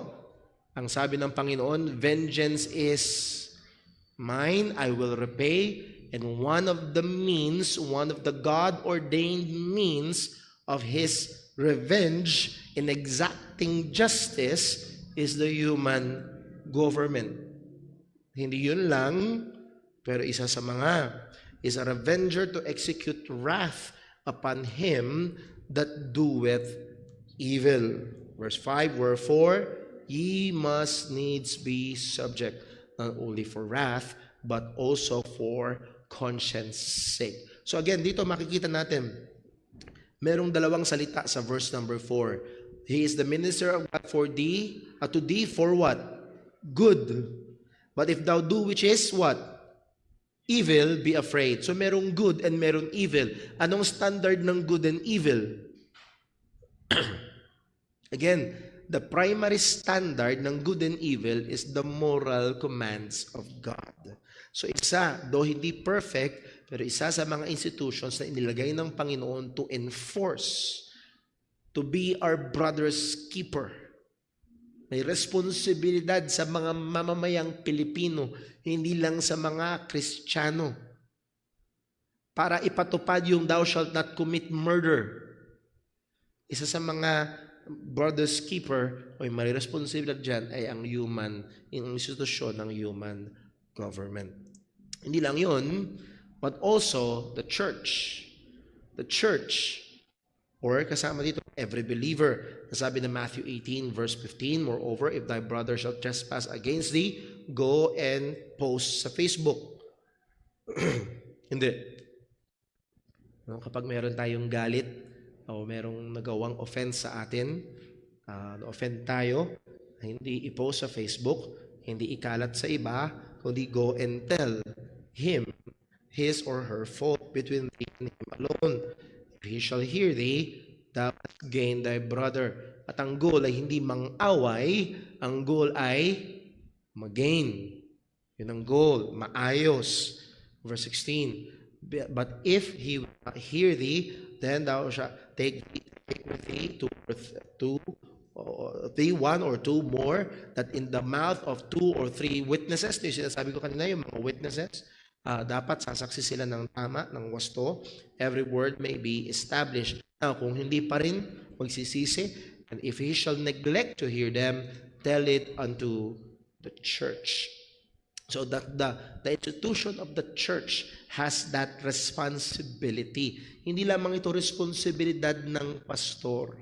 Speaker 1: Ang sabi ng Panginoon, vengeance is mine, I will repay. And one of the means, one of the God-ordained means of His revenge in exacting justice is the human government. Hindi yun lang, pero isa sa mga, is a revenger to execute wrath upon him that doeth evil. Verse 5, wherefore ye must needs be subject, not only for wrath, but also for conscience sake. So again, dito makikita natin, merong dalawang salita sa verse number 4. He is the minister of God for thee, to thee for what? Good. But if thou do which is what? Evil, be afraid. So merong good and merong evil. Anong standard ng good and evil? Again, the primary standard ng good and evil is the moral commands of God. So isa, though hindi perfect, pero isa sa mga institutions na inilagay ng Panginoon to enforce, to be our brother's keeper. May responsibilidad sa mga mamamayang Pilipino, hindi lang sa mga Kristiyano, para ipatupad yung thou shalt not commit murder. Isa sa mga brother's keeper o may responsibilidad dyan ay ang institusyon ng human government. Hindi lang yun, but also the church. The church, or kasama dito, every believer. Sabi na Matthew 18 verse 15, moreover, if thy brother shall trespass against thee, go and post sa Facebook. Hindi. No, kapag meron tayong galit, o merong nagawang offense sa atin, offend tayo, hindi i-post sa Facebook, hindi ikalat sa iba, kundi go and tell him his or her fault between thee and him alone. If he shall hear thee, thou hast gained thy brother. At ang goal ay hindi mang-away, ang goal ay mag-gain. Yun ang goal, maayos. Verse 16, but if he will not hear thee, then thou shalt take with thee one or two more, that in the mouth of 2 or 3 witnesses, yung sinasabi ko kanina, yung mga witnesses, dapat sasaksi sila ng tama, ng wasto, every word may be established. Now, kung hindi pa rin magsisisi, and if he shall neglect to hear them, tell it unto the church. So that the institution of the church has that responsibility. Hindi lamang ito responsibilidad ng pastor,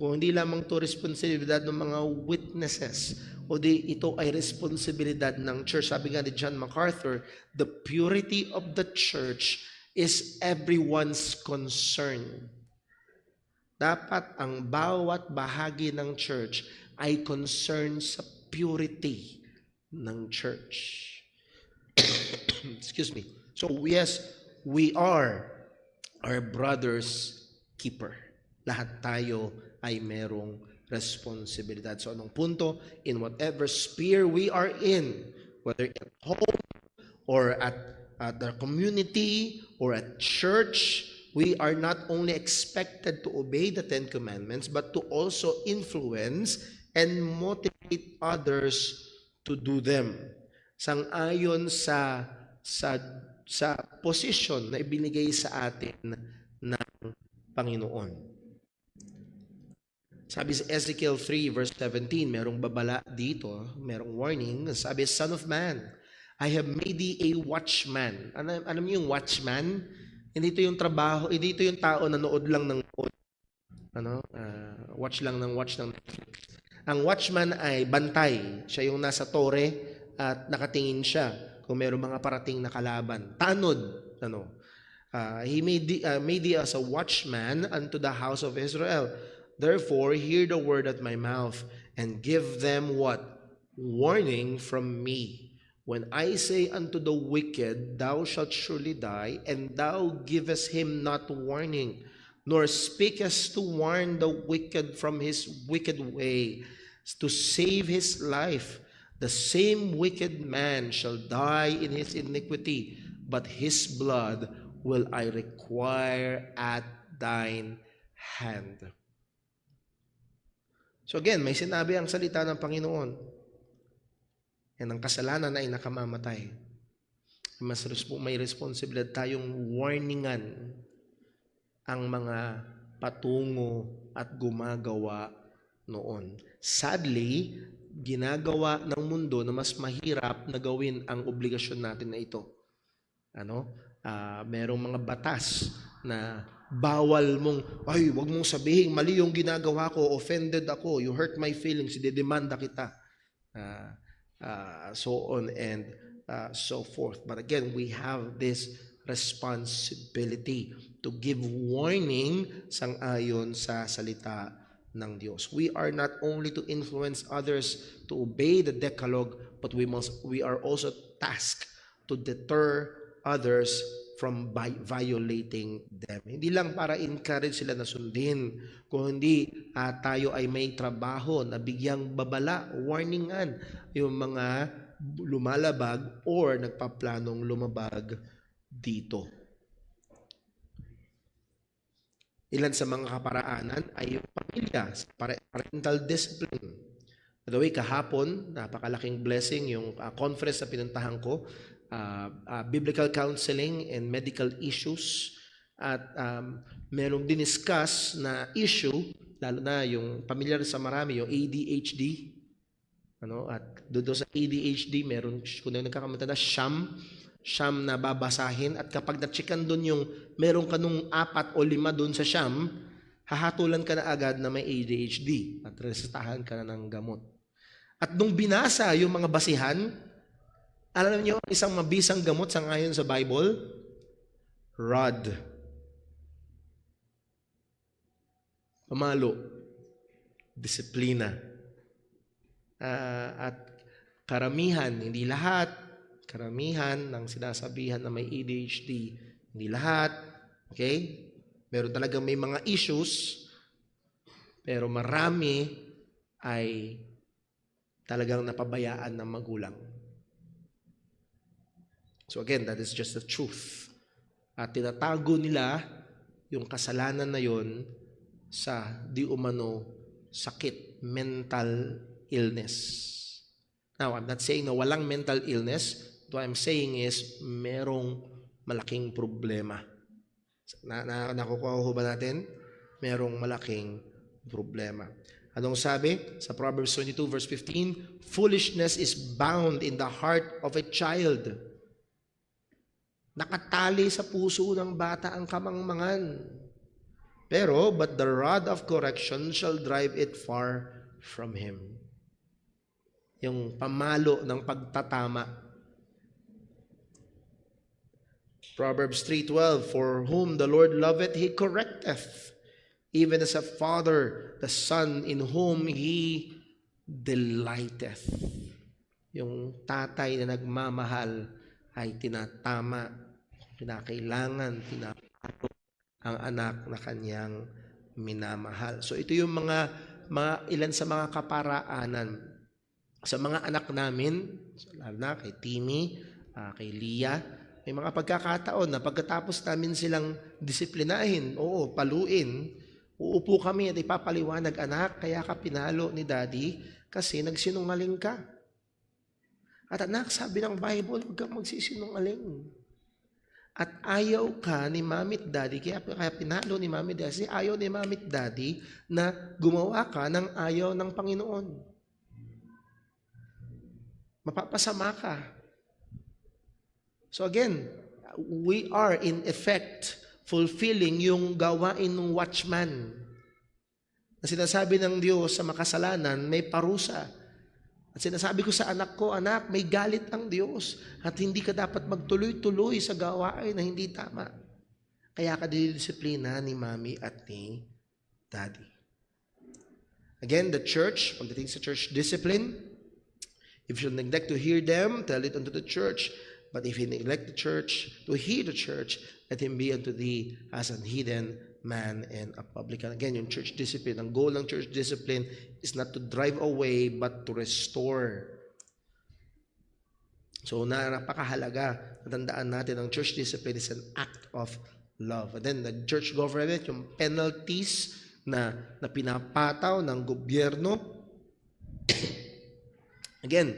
Speaker 1: kung hindi lamang ito responsibilidad ng mga witnesses, o ito ay responsibilidad ng church. Sabi nga ni John MacArthur, the purity of the church is everyone's concern. Dapat ang bawat bahagi ng church ay concerned sa purity ng church. Excuse me. So yes, we are our brother's keeper. Lahat tayo ay merong responsibilidad. So anong punto? In whatever sphere we are in, whether at home or at the community or at church, we are not only expected to obey the 10 Commandments, but to also influence and motivate others to do them. Sang-ayon sa posisyon na ibinigay sa atin ng Panginoon. Sabi sa Ezekiel 3 verse 17, merong babala dito, merong warning. Sabi, Son of man, I have made thee a watchman. Alam niyo yung watchman? Hindi ito yung trabaho, hindi ito yung tao na nood lang ng nood. Watch lang ng Netflix. Ang watchman ay bantay. Siya yung nasa tore at nakatingin siya kung mayroong mga parating na kalaban. Tanod. He made thee as a watchman unto the house of Israel. Therefore, hear the word at my mouth, and give them what? Warning from me. When I say unto the wicked, thou shalt surely die, and thou givest him not warning, nor speakest to warn the wicked from his wicked way, to save his life, the same wicked man shall die in his iniquity, but his blood will I require at thine hand. So again, may sinabi ang salita ng Panginoon. And ang kasalanan ay nakamamatay. May responsibilidad tayong warningan ang mga patungo at gumagawa noon. Sadly, ginagawa ng mundo na mas mahirap na gawin ang obligasyon natin na ito. Merong mga batas na bawal mong, wag mong sabihin, mali yung ginagawa ko, offended ako, you hurt my feelings, didemanda kita. So on and so forth. But again, we have this responsibility to give warning sang-ayon sa salita ng Diyos. We are not only to influence others to obey the Decalogue, but we are also tasked to deter others from violating them. Hindi lang para encourage sila na sundin, kung hindi tayo ay may trabaho na bigyang babala, warningan yung mga lumalabag or nagpaplanong lumabag dito. Ilan sa mga kaparaanan ay yung pamilya, parental discipline. By the way, kahapon, napakalaking blessing yung conference na pinuntahan ko, biblical counseling and medical issues, at merong diniscuss na issue, lalo na yung familiar sa marami, yung ADHD. At doon sa ADHD, meron, kung nagkakamata na, siyam na babasahin, at kapag na-checkan doon yung meron ka nung 4 o 5 doon sa siyam, hahatulan ka na agad na may ADHD at resetahan ka na ng gamot. At nung binasa yung mga basihan, alam niyo, isang mabisang gamot sa ngayon sa Bible, rod. Pamalo. Disiplina. At karamihan, hindi lahat, karamihan ng sinasabihan na may ADHD, hindi lahat, okay? Meron talagang may mga issues, pero marami ay talagang napabayaan ng magulang. So again, that is just the truth. At tinatago nila yung kasalanan na yon sa di umano sakit, mental illness. Now, I'm not saying na walang mental illness. What I'm saying is merong malaking problema. Nakukuha ho ba natin? Merong malaking problema. Anong sabi? Sa Proverbs 22 verse 15, foolishness is bound in the heart of a child. Nakatali sa puso ng bata ang kamangmangan. Pero, but the rod of correction shall drive it far from him. Yung pamalo ng pagtatama. Proverbs 3:12, for whom the Lord loveth, He correcteth, even as a father, the son in whom He delighteth. Yung tatay na nagmamahal ay tinatama, kinakailangan, tinapalo ang anak na kanyang minamahal. So ito yung mga ilan sa mga kaparaanan sa mga anak namin, lalo na kay Timmy, kay Leah. May mga pagkakataon na pagkatapos namin silang disiplinahin, paluin, uupo kami at ipapaliwanag, anak, kaya ka pinalo ni Daddy kasi nagsinungaling ka. At anak, sabi ng Bible, huwag kang magsisinungaling. At ayaw ka ni Mami at Daddy, kaya pinalo ni Mami at Daddy, ayaw ni Mami at Daddy na gumawa ka ng ayaw ng Panginoon. Mapapasama ka. So again, we are in effect fulfilling yung gawain ng watchman. Na sinasabi ng Diyos sa makasalanan, may parusa. At sinasabi ko sa anak ko, anak, may galit ang Diyos at hindi ka dapat magtuloy-tuloy sa gawain na hindi tama. Kaya ka dinidisiplina ni Mami at ni Daddy. Again, the church, pagdating sa church discipline, if you neglect to hear them, tell it unto the church. But if you neglect the church, to hear the church, let him be unto thee as an heathen man and a publican. Again, yung church discipline, ang goal ng church discipline is not to drive away, but to restore. So, napakahalaga, natandaan natin, ang church discipline is an act of love. And then, the church government, yung penalties na pinapataw ng gobyerno. Again,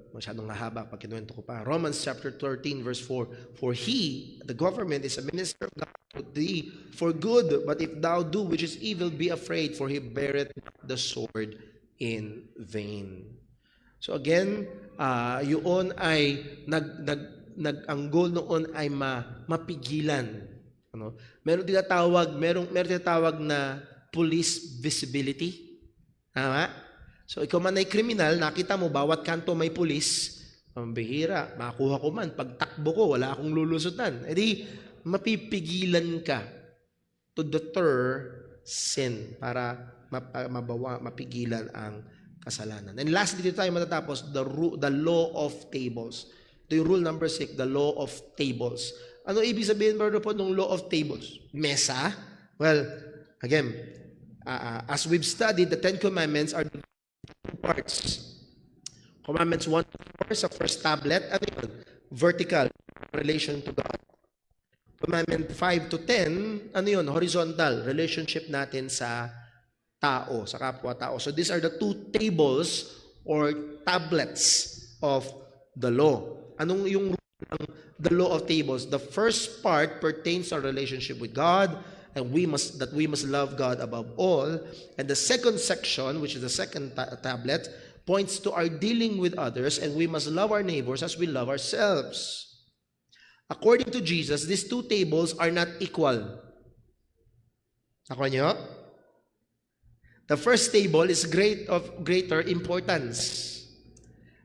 Speaker 1: masyadong mahaba pag kinuwento ko pa. Romans chapter 13 verse 4, For he, the government, is a minister of God to thee for good, but if thou do which is evil, be afraid, for he beareth the sword in vain. So again, yun ay ang goal noon ay mapigilan. Ano? Meron tinatawag na police visibility. Tama? So ikaw man ay kriminal, nakita mo bawat kanto may pulis, ang bihira, makuha ko man, pagtakbo ko, wala akong lulusutan. E di, mapipigilan ka to deter sin para mapigilan ang kasalanan. And lastly, dito tayo matatapos, the law of tables. Ito yung rule number 6, the law of tables. Ano ibig sabihin, brother po, ng law of tables? Mesa? Well, again, as we've studied, the Ten Commandments are two parts. Commandments 1 to 4 sa first tablet, ano yun? Vertical, relation to God. Commandment 5 to 10, ano yun? Horizontal, relationship natin sa tao, sa kapwa-tao. So these are the two tables or tablets of the law. Anong yung the law of tables? The first part pertains to our relationship with God, and we must love God above all. And the second section, which is the second tablet, points to our dealing with others, and we must love our neighbors as we love ourselves. According to Jesus, these two tables are not equal. Nakuha niyo? The first table is greater importance.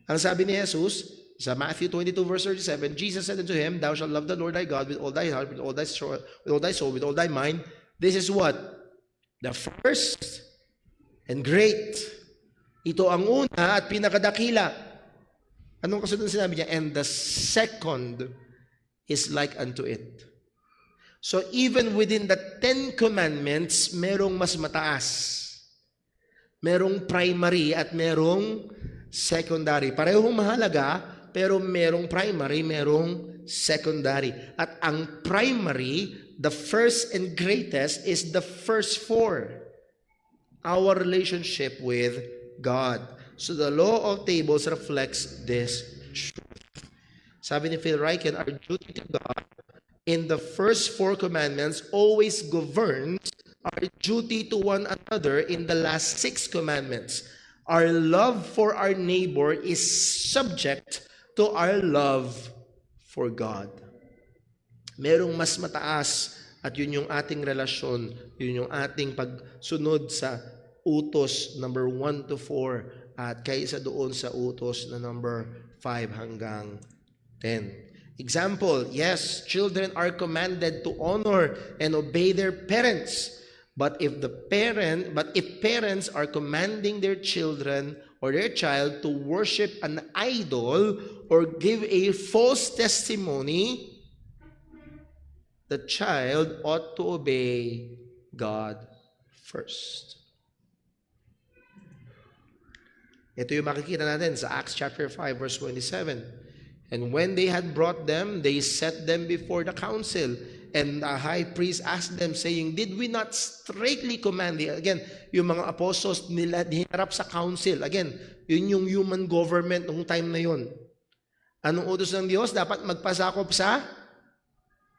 Speaker 1: Ang sabi ni Jesus, sa Matthew 22 verse 37, Jesus said unto him, Thou shalt love the Lord thy God with all thy heart, with all thy soul, with all thy mind. This is what? The first and great. Ito ang una at pinakadakila. Anong kasunod sinabi niya? And the second is like unto it. So even within the 10 commandments, merong mas mataas. Merong primary at merong secondary. Parehong mahalaga, pero merong primary, merong secondary. At ang primary, the first and greatest, is the first four. Our relationship with God. So the law of tables reflects this truth. Sabi ni Phil Ryken, our duty to God in the first four commandments always governs our duty to one another in the last 6 commandments. Our love for our neighbor is subject to our love for God. Merong mas mataas at yun yung ating relasyon, yun yung ating pagsunod sa utos number 1 to 4 at kaysa doon sa utos na number 5 hanggang 10. Example, yes, children are commanded to honor and obey their parents. But if parents are commanding their children or their child to worship an idol or give a false testimony, the child ought to obey God first. Ito yung makikita natin sa Acts chapter 5 verse 27. And when they had brought them, they set them before the council. And the high priest asked them, saying, Did we not straightly command thee? Again, yung mga apostles nila hinarap sa council. Again, yun yung human government nung time na yun. Anong utos ng Diyos? Dapat magpasakop sa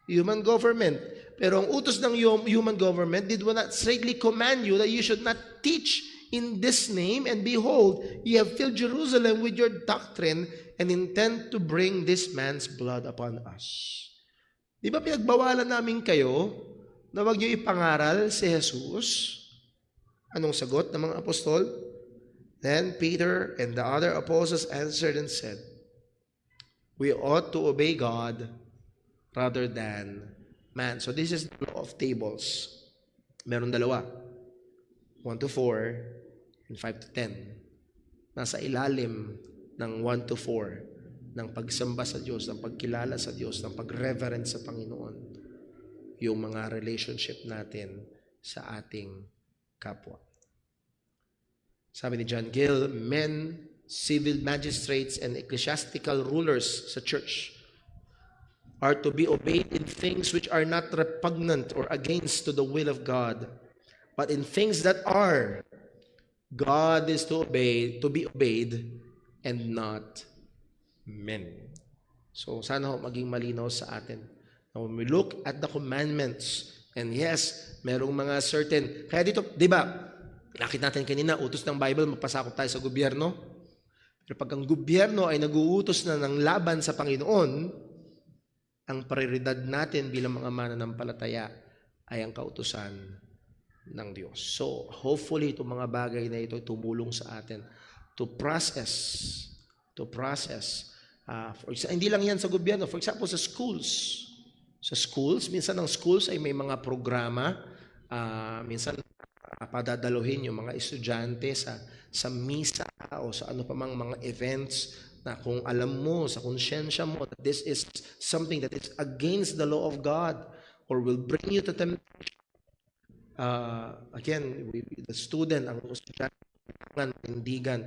Speaker 1: human government. Pero ang utos ng human government, did we not straightly command you that you should not teach in this name? And behold, ye have filled Jerusalem with your doctrine and intend to bring this man's blood upon us. Di ba pinagbawalan namin kayo na wag niyo ipangaral si Jesus? Anong sagot ng mga apostol? Then Peter and the other apostles answered and said, We ought to obey God rather than man. So this is the law of tables. Meron dalawa. 1 to 4 and 5 to 10. Nasa ilalim ng 1 to 4 ng pagsamba sa Diyos, ng pagkilala sa Diyos, ng pag-reverence sa Panginoon, yung mga relationship natin sa ating kapwa. Sabi ni John Gill, men, civil magistrates, and ecclesiastical rulers sa church are to be obeyed in things which are not repugnant or against to the will of God, but in things that are, God is to be obeyed, and not men. So sana maging malinaw sa atin. Now, when we look at the commandments, and yes, merong mga certain, kaya dito, di ba, nakita natin kanina, utos ng Bible, magpasakop tayo sa gobyerno. Pero pag ang gobyerno ay nag-uutos na ng laban sa Panginoon, ang prioridad natin bilang mga mananampalataya ay ang kautusan ng Diyos. So, hopefully, itong mga bagay na ito tumulong sa atin to process. Hindi lang yan sa gobyerno. For example, sa schools. Sa schools, minsan ang schools ay may mga programa. Minsan, padadaluhin yung mga estudyante sa misa o sa ano pa mang mga events na kung alam mo sa konsyensya mo that this is something that is against the law of God or will bring you to temptation. Again, the student, ang estudyante, kailangan tindigan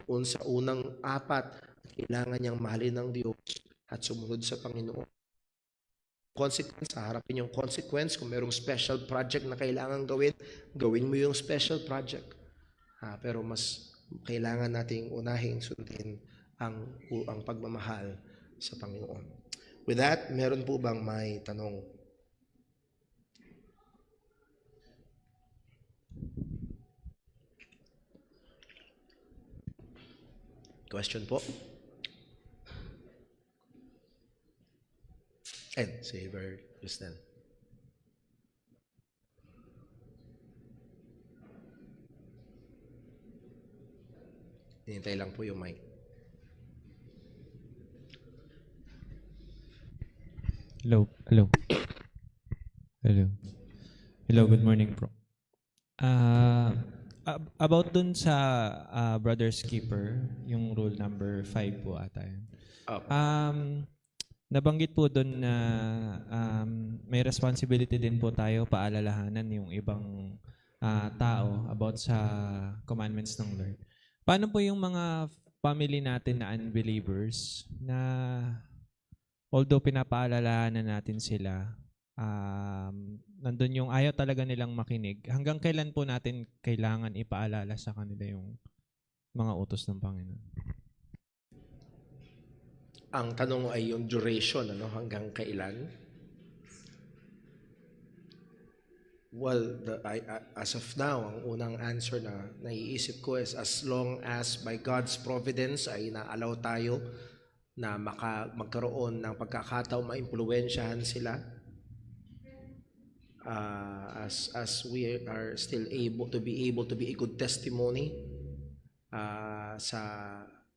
Speaker 1: doon sa unang 4, kailangan niyang mahalin ng Diyos at sumunod sa Panginoon. Consequence, harapin yung consequence. Kung merong special project na kailangan gawin mo yung special project. Pero mas kailangan nating unahin sundin ang pagmamahal sa Panginoon. With that, meron po bang may tanong? Question po? Ed, Saver, Kristen. Hinintay lang po yung mic.
Speaker 2: Hello. Good morning, bro. About dun sa Brother's Keeper, yung rule number 5 po ata yun. Nabanggit po dun na may responsibility din po tayo paalalahanan yung ibang tao about sa commandments ng Lord. Paano po yung mga family natin na unbelievers na although pinapaalalahanan natin sila, nandun yung ayaw talaga nilang makinig. Hanggang kailan po natin kailangan ipaalala sa kanila yung mga utos ng Panginoon?
Speaker 1: Ang tanong ay yung duration, hanggang kailan? Well, as of now, ang unang answer na naiisip ko is as long as by God's providence ay na-allow tayo na magkaroon ng pagkakataon maimpluwensyahan sila, as we are still able to be a good testimony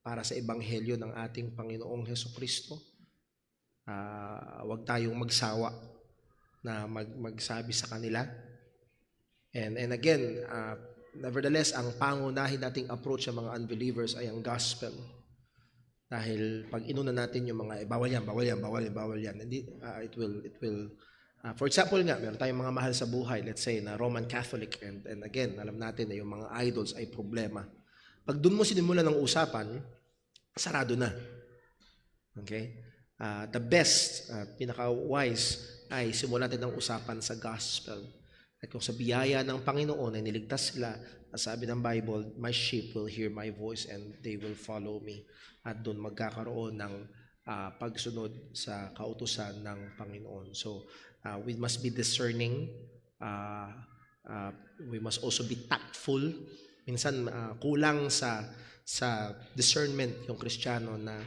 Speaker 1: para sa ebanghelyo ng ating Panginoong Hesukristo. Huwag tayong magsawa na magsabi sa kanila. And again, nevertheless, ang pangunahin nating approach sa mga unbelievers ay ang gospel. Dahil pag inuna natin yung mga bawal yan, hindi, it will for example nga, meron tayong mga mahal sa buhay, let's say na Roman Catholic, and again, alam natin na yung mga idols ay problema. Pag doon mo sinimulan ng usapan, sarado na. Okay? The best, pinaka-wise ay simulan natin ng usapan sa gospel. At kung sa biyaya ng Panginoon ay niligtas sila, sabi ng Bible, my sheep will hear my voice and they will follow me. At doon magkakaroon ng pagsunod sa kautusan ng Panginoon. So, we must be discerning. We must also be tactful. Minsan, kulang sa discernment yung Kristiyano na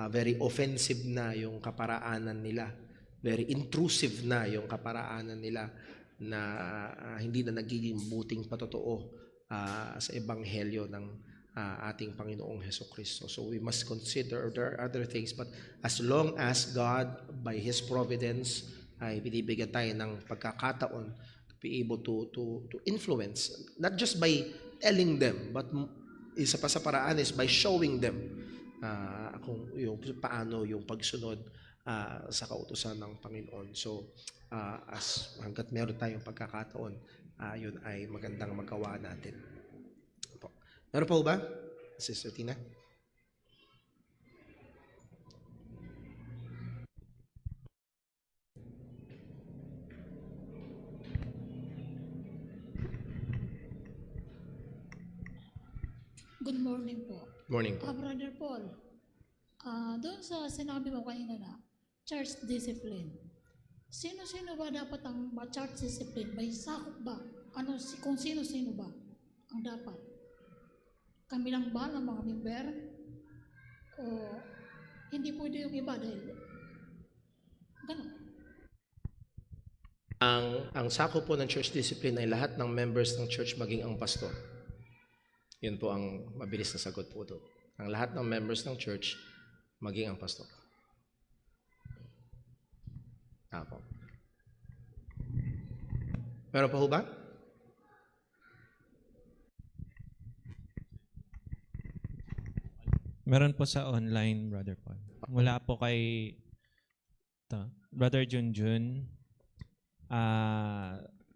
Speaker 1: very offensive na yung kaparaanan nila. Very intrusive na yung kaparaanan nila na hindi na nagiging buting patotoo sa ebanghelyo ng ating Panginoong Hesukristo. So we must consider there are other things, but as long as God by His providence ay binibigyan tayo ng pagkakataon to be able to influence, not just by telling them, but isa pa sa paraan is by showing them kung yung paano yung pagsunod sa kautusan ng Panginoon. So as hangga't meron tayong pagkakataon, yun ay magandang magawa natin. Meron pa ba, Sister Tina?
Speaker 3: Good morning po.
Speaker 1: Morning po.
Speaker 3: Brother Paul, doon sa sinabi mo kanina na church discipline, sino-sino ba dapat ang church discipline? May sakop ba? Kung sino-sino ba ang dapat? Kami lang ba ng mga member? O hindi pwede yung iba dahil ganun?
Speaker 1: Ang sakop po ng church discipline ay lahat ng members ng church maging ang pastor. Yun po ang mabilis na sagot po doon. Ang lahat ng members ng church maging ang pastor. Apo. Meron pa ho ba?
Speaker 2: Meron po sa online, Brother Paul. Mula po kay Brother Junjun.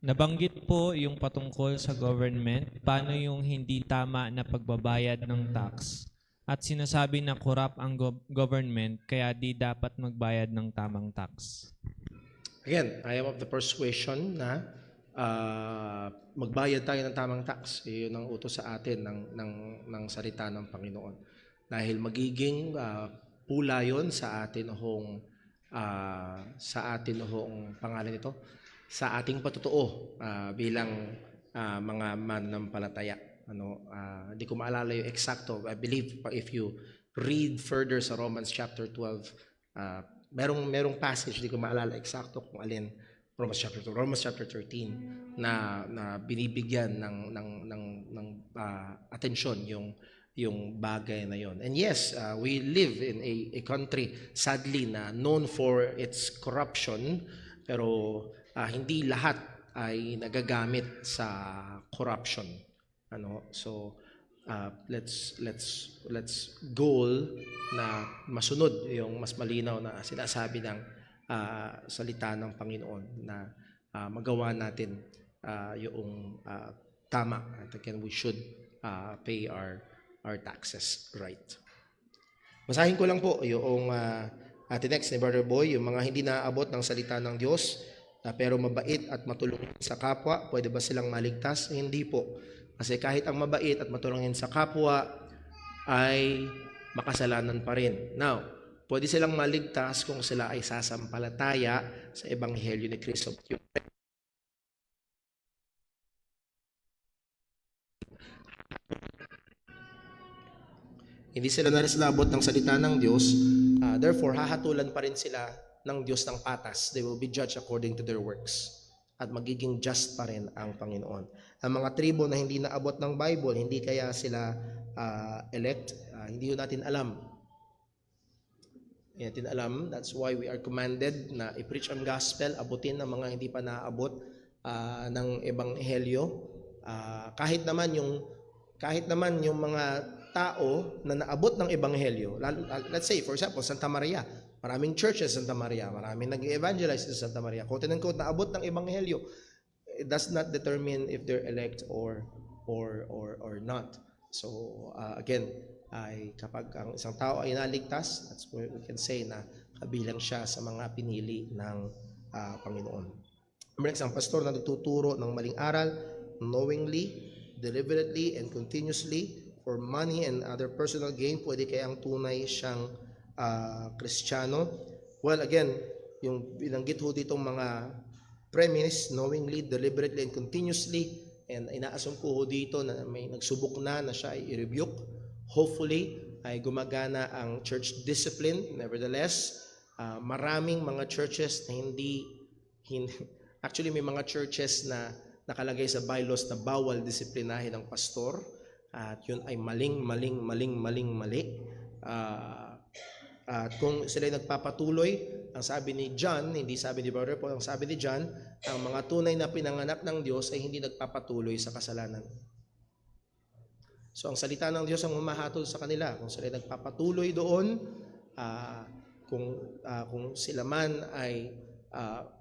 Speaker 2: Nabanggit po yung patungkol sa government, paano yung hindi tama na pagbabayad ng tax. At sinasabi na corrupt ang government, kaya di dapat magbayad ng tamang tax.
Speaker 1: Again, I am of the persuasion na magbayad tayo ng tamang tax. Iyon ang utos sa atin ng salita ng Panginoon. Dahil magiging pula yon sa atin hong pangalan nito, sa ating patutuo bilang mga mananampalataya. Hindi ko maalala yung eksakto. I believe if you read further sa Romans chapter 12, merong passage, hindi ko maalala eksakto kung alin, Romans chapter 2, Romans chapter 13 na binibigyan ng atensyon yung bagay na yon. And yes, we live in a country sadly na known for its corruption, pero hindi lahat ay nagagamit sa corruption. So let's goal na masunod yung mas malinaw na sinasabi ng salita ng Panginoon na magawa natin yung tama. At again, we should pay our taxes right. Basahin ko lang po yung next ni Brother Boy, yung mga hindi naaabot ng salita ng Diyos pero mabait at matulungin sa kapwa, pwede ba silang maligtas? Hindi po. Kasi kahit ang mabait at matulungin sa kapwa ay makasalanan pa rin. Now, pwede silang maligtas kung sila ay sasampalataya sa Ebanghelyo ni Kristo. Hindi sila narislabot ng salita ng Diyos, therefore hahatulan pa rin sila ng Diyos ng patas. They will be judged according to their works. At magiging just pa rin ang Panginoon. Ang mga tribo na hindi naabot ng Bible, hindi kaya sila elect, hindi natin alam. Hindi natin alam. That's why we are commanded na i-preach ang gospel, abutin ang mga hindi pa naabot ng Ebanghelyo. Kahit naman yung mga tao na naabot ng Ebanghelyo, let's say, for example, Santa Maria, maraming churches sa Santa Maria, maraming nag-evangelize sa Santa Maria, quote and quote, naabot ng Ebanghelyo, it does not determine if they're elect or not. So, again, kapag ang isang tao ay naligtas, that's where we can say na kabilang siya sa mga pinili ng Panginoon. Next, ang pastor na nagtuturo ng maling aral, knowingly, deliberately, and continuously, for money and other personal gain, pwede kayang tunay siyang Kristiyano? Well, again, yung binanggit ho ditong mga premise, knowingly, deliberately, and continuously, and inaasum ko ho dito na may nagsubok na siya ay i-rebuke. Hopefully, ay gumagana ang church discipline. Nevertheless, maraming mga churches na hindi actually may mga churches na nakalagay sa bylaws na bawal disiplinahin ng pastor. at yun ay mali. At kung sila nagpapatuloy, ang sabi ni John, hindi sabi ni Brother Paul, ang sabi ni John, ang mga tunay na pinanganak ng Diyos ay hindi nagpapatuloy sa kasalanan. So ang salita ng Diyos ang humahatol sa kanila. Kung sila nagpapatuloy doon, kung sila man ay,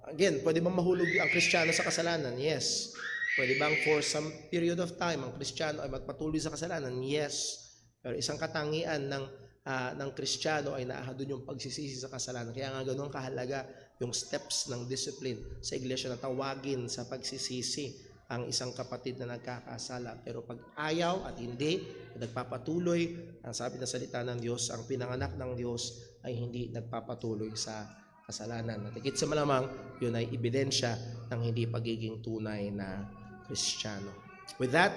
Speaker 1: again, pwede bang mahulog ang Kristiyano sa kasalanan? Yes. Pwede bang for some period of time ang Kristiyano ay magpatuloy sa kasalanan? Yes. Pero isang katangian ng Kristiyano ay naahadon yung pagsisisi sa kasalanan. Kaya nga ganoon kahalaga yung steps ng discipline sa iglesia na tawagin sa pagsisisi ang isang kapatid na nagkakasala. Pero pag ayaw at hindi, nagpapatuloy, ang sabi ng salita ng Diyos, ang pinanganak ng Diyos ay hindi nagpapatuloy sa kasalanan. At higit sa malamang, yun ay ebidensya ng hindi pagiging tunay na Kristiyano. With that,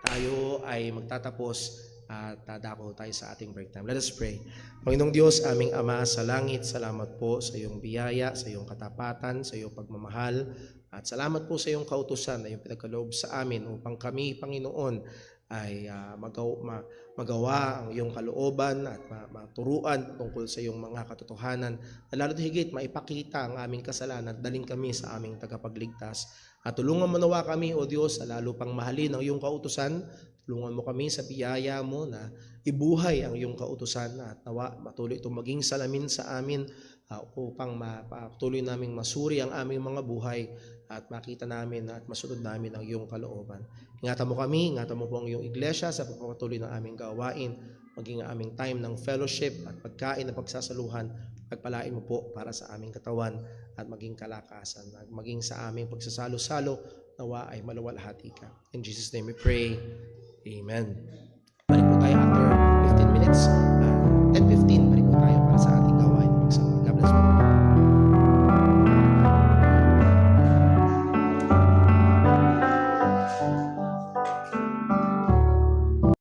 Speaker 1: tayo ay magtatapos at dadako tayo sa ating break time. Let us pray. Panginoong Diyos, aming Ama sa langit, salamat po sa iyong biyaya, sa iyong katapatan, sa iyong pagmamahal, at salamat po sa iyong kautusan na iyong pinagkaloob sa amin upang kami, Panginoon, ay magawa ang iyong kalooban at maturuan tungkol sa iyong mga katotohanan. At lalo't higit, maipakita ang aming kasalanan at daling kami sa aming tagapagligtas. At tulungan mo nawa kami, O Diyos, na lalo pang mahalin ang iyong kautusan. Tulungan mo kami sa biyaya mo na ibuhay ang iyong kautusan at nawa matuloy itong maging salamin sa amin upang mapatuloy naming masuri ang aming mga buhay at makita namin at masunod namin ang iyong kalooban. Ingatan mo kami, ingatan mo po ang iyong iglesia sa pagpapatuloy ng aming gawain, maging ang aming time ng fellowship at pagkain na pagsasaluhan, pagpalain mo po para sa aming katawan at maging kalakasan, at maging sa aming pagsasalo-salo, nawa ay maluwalhati ka. In Jesus' name we pray. Amen. Balik po tayo after 15 minutes.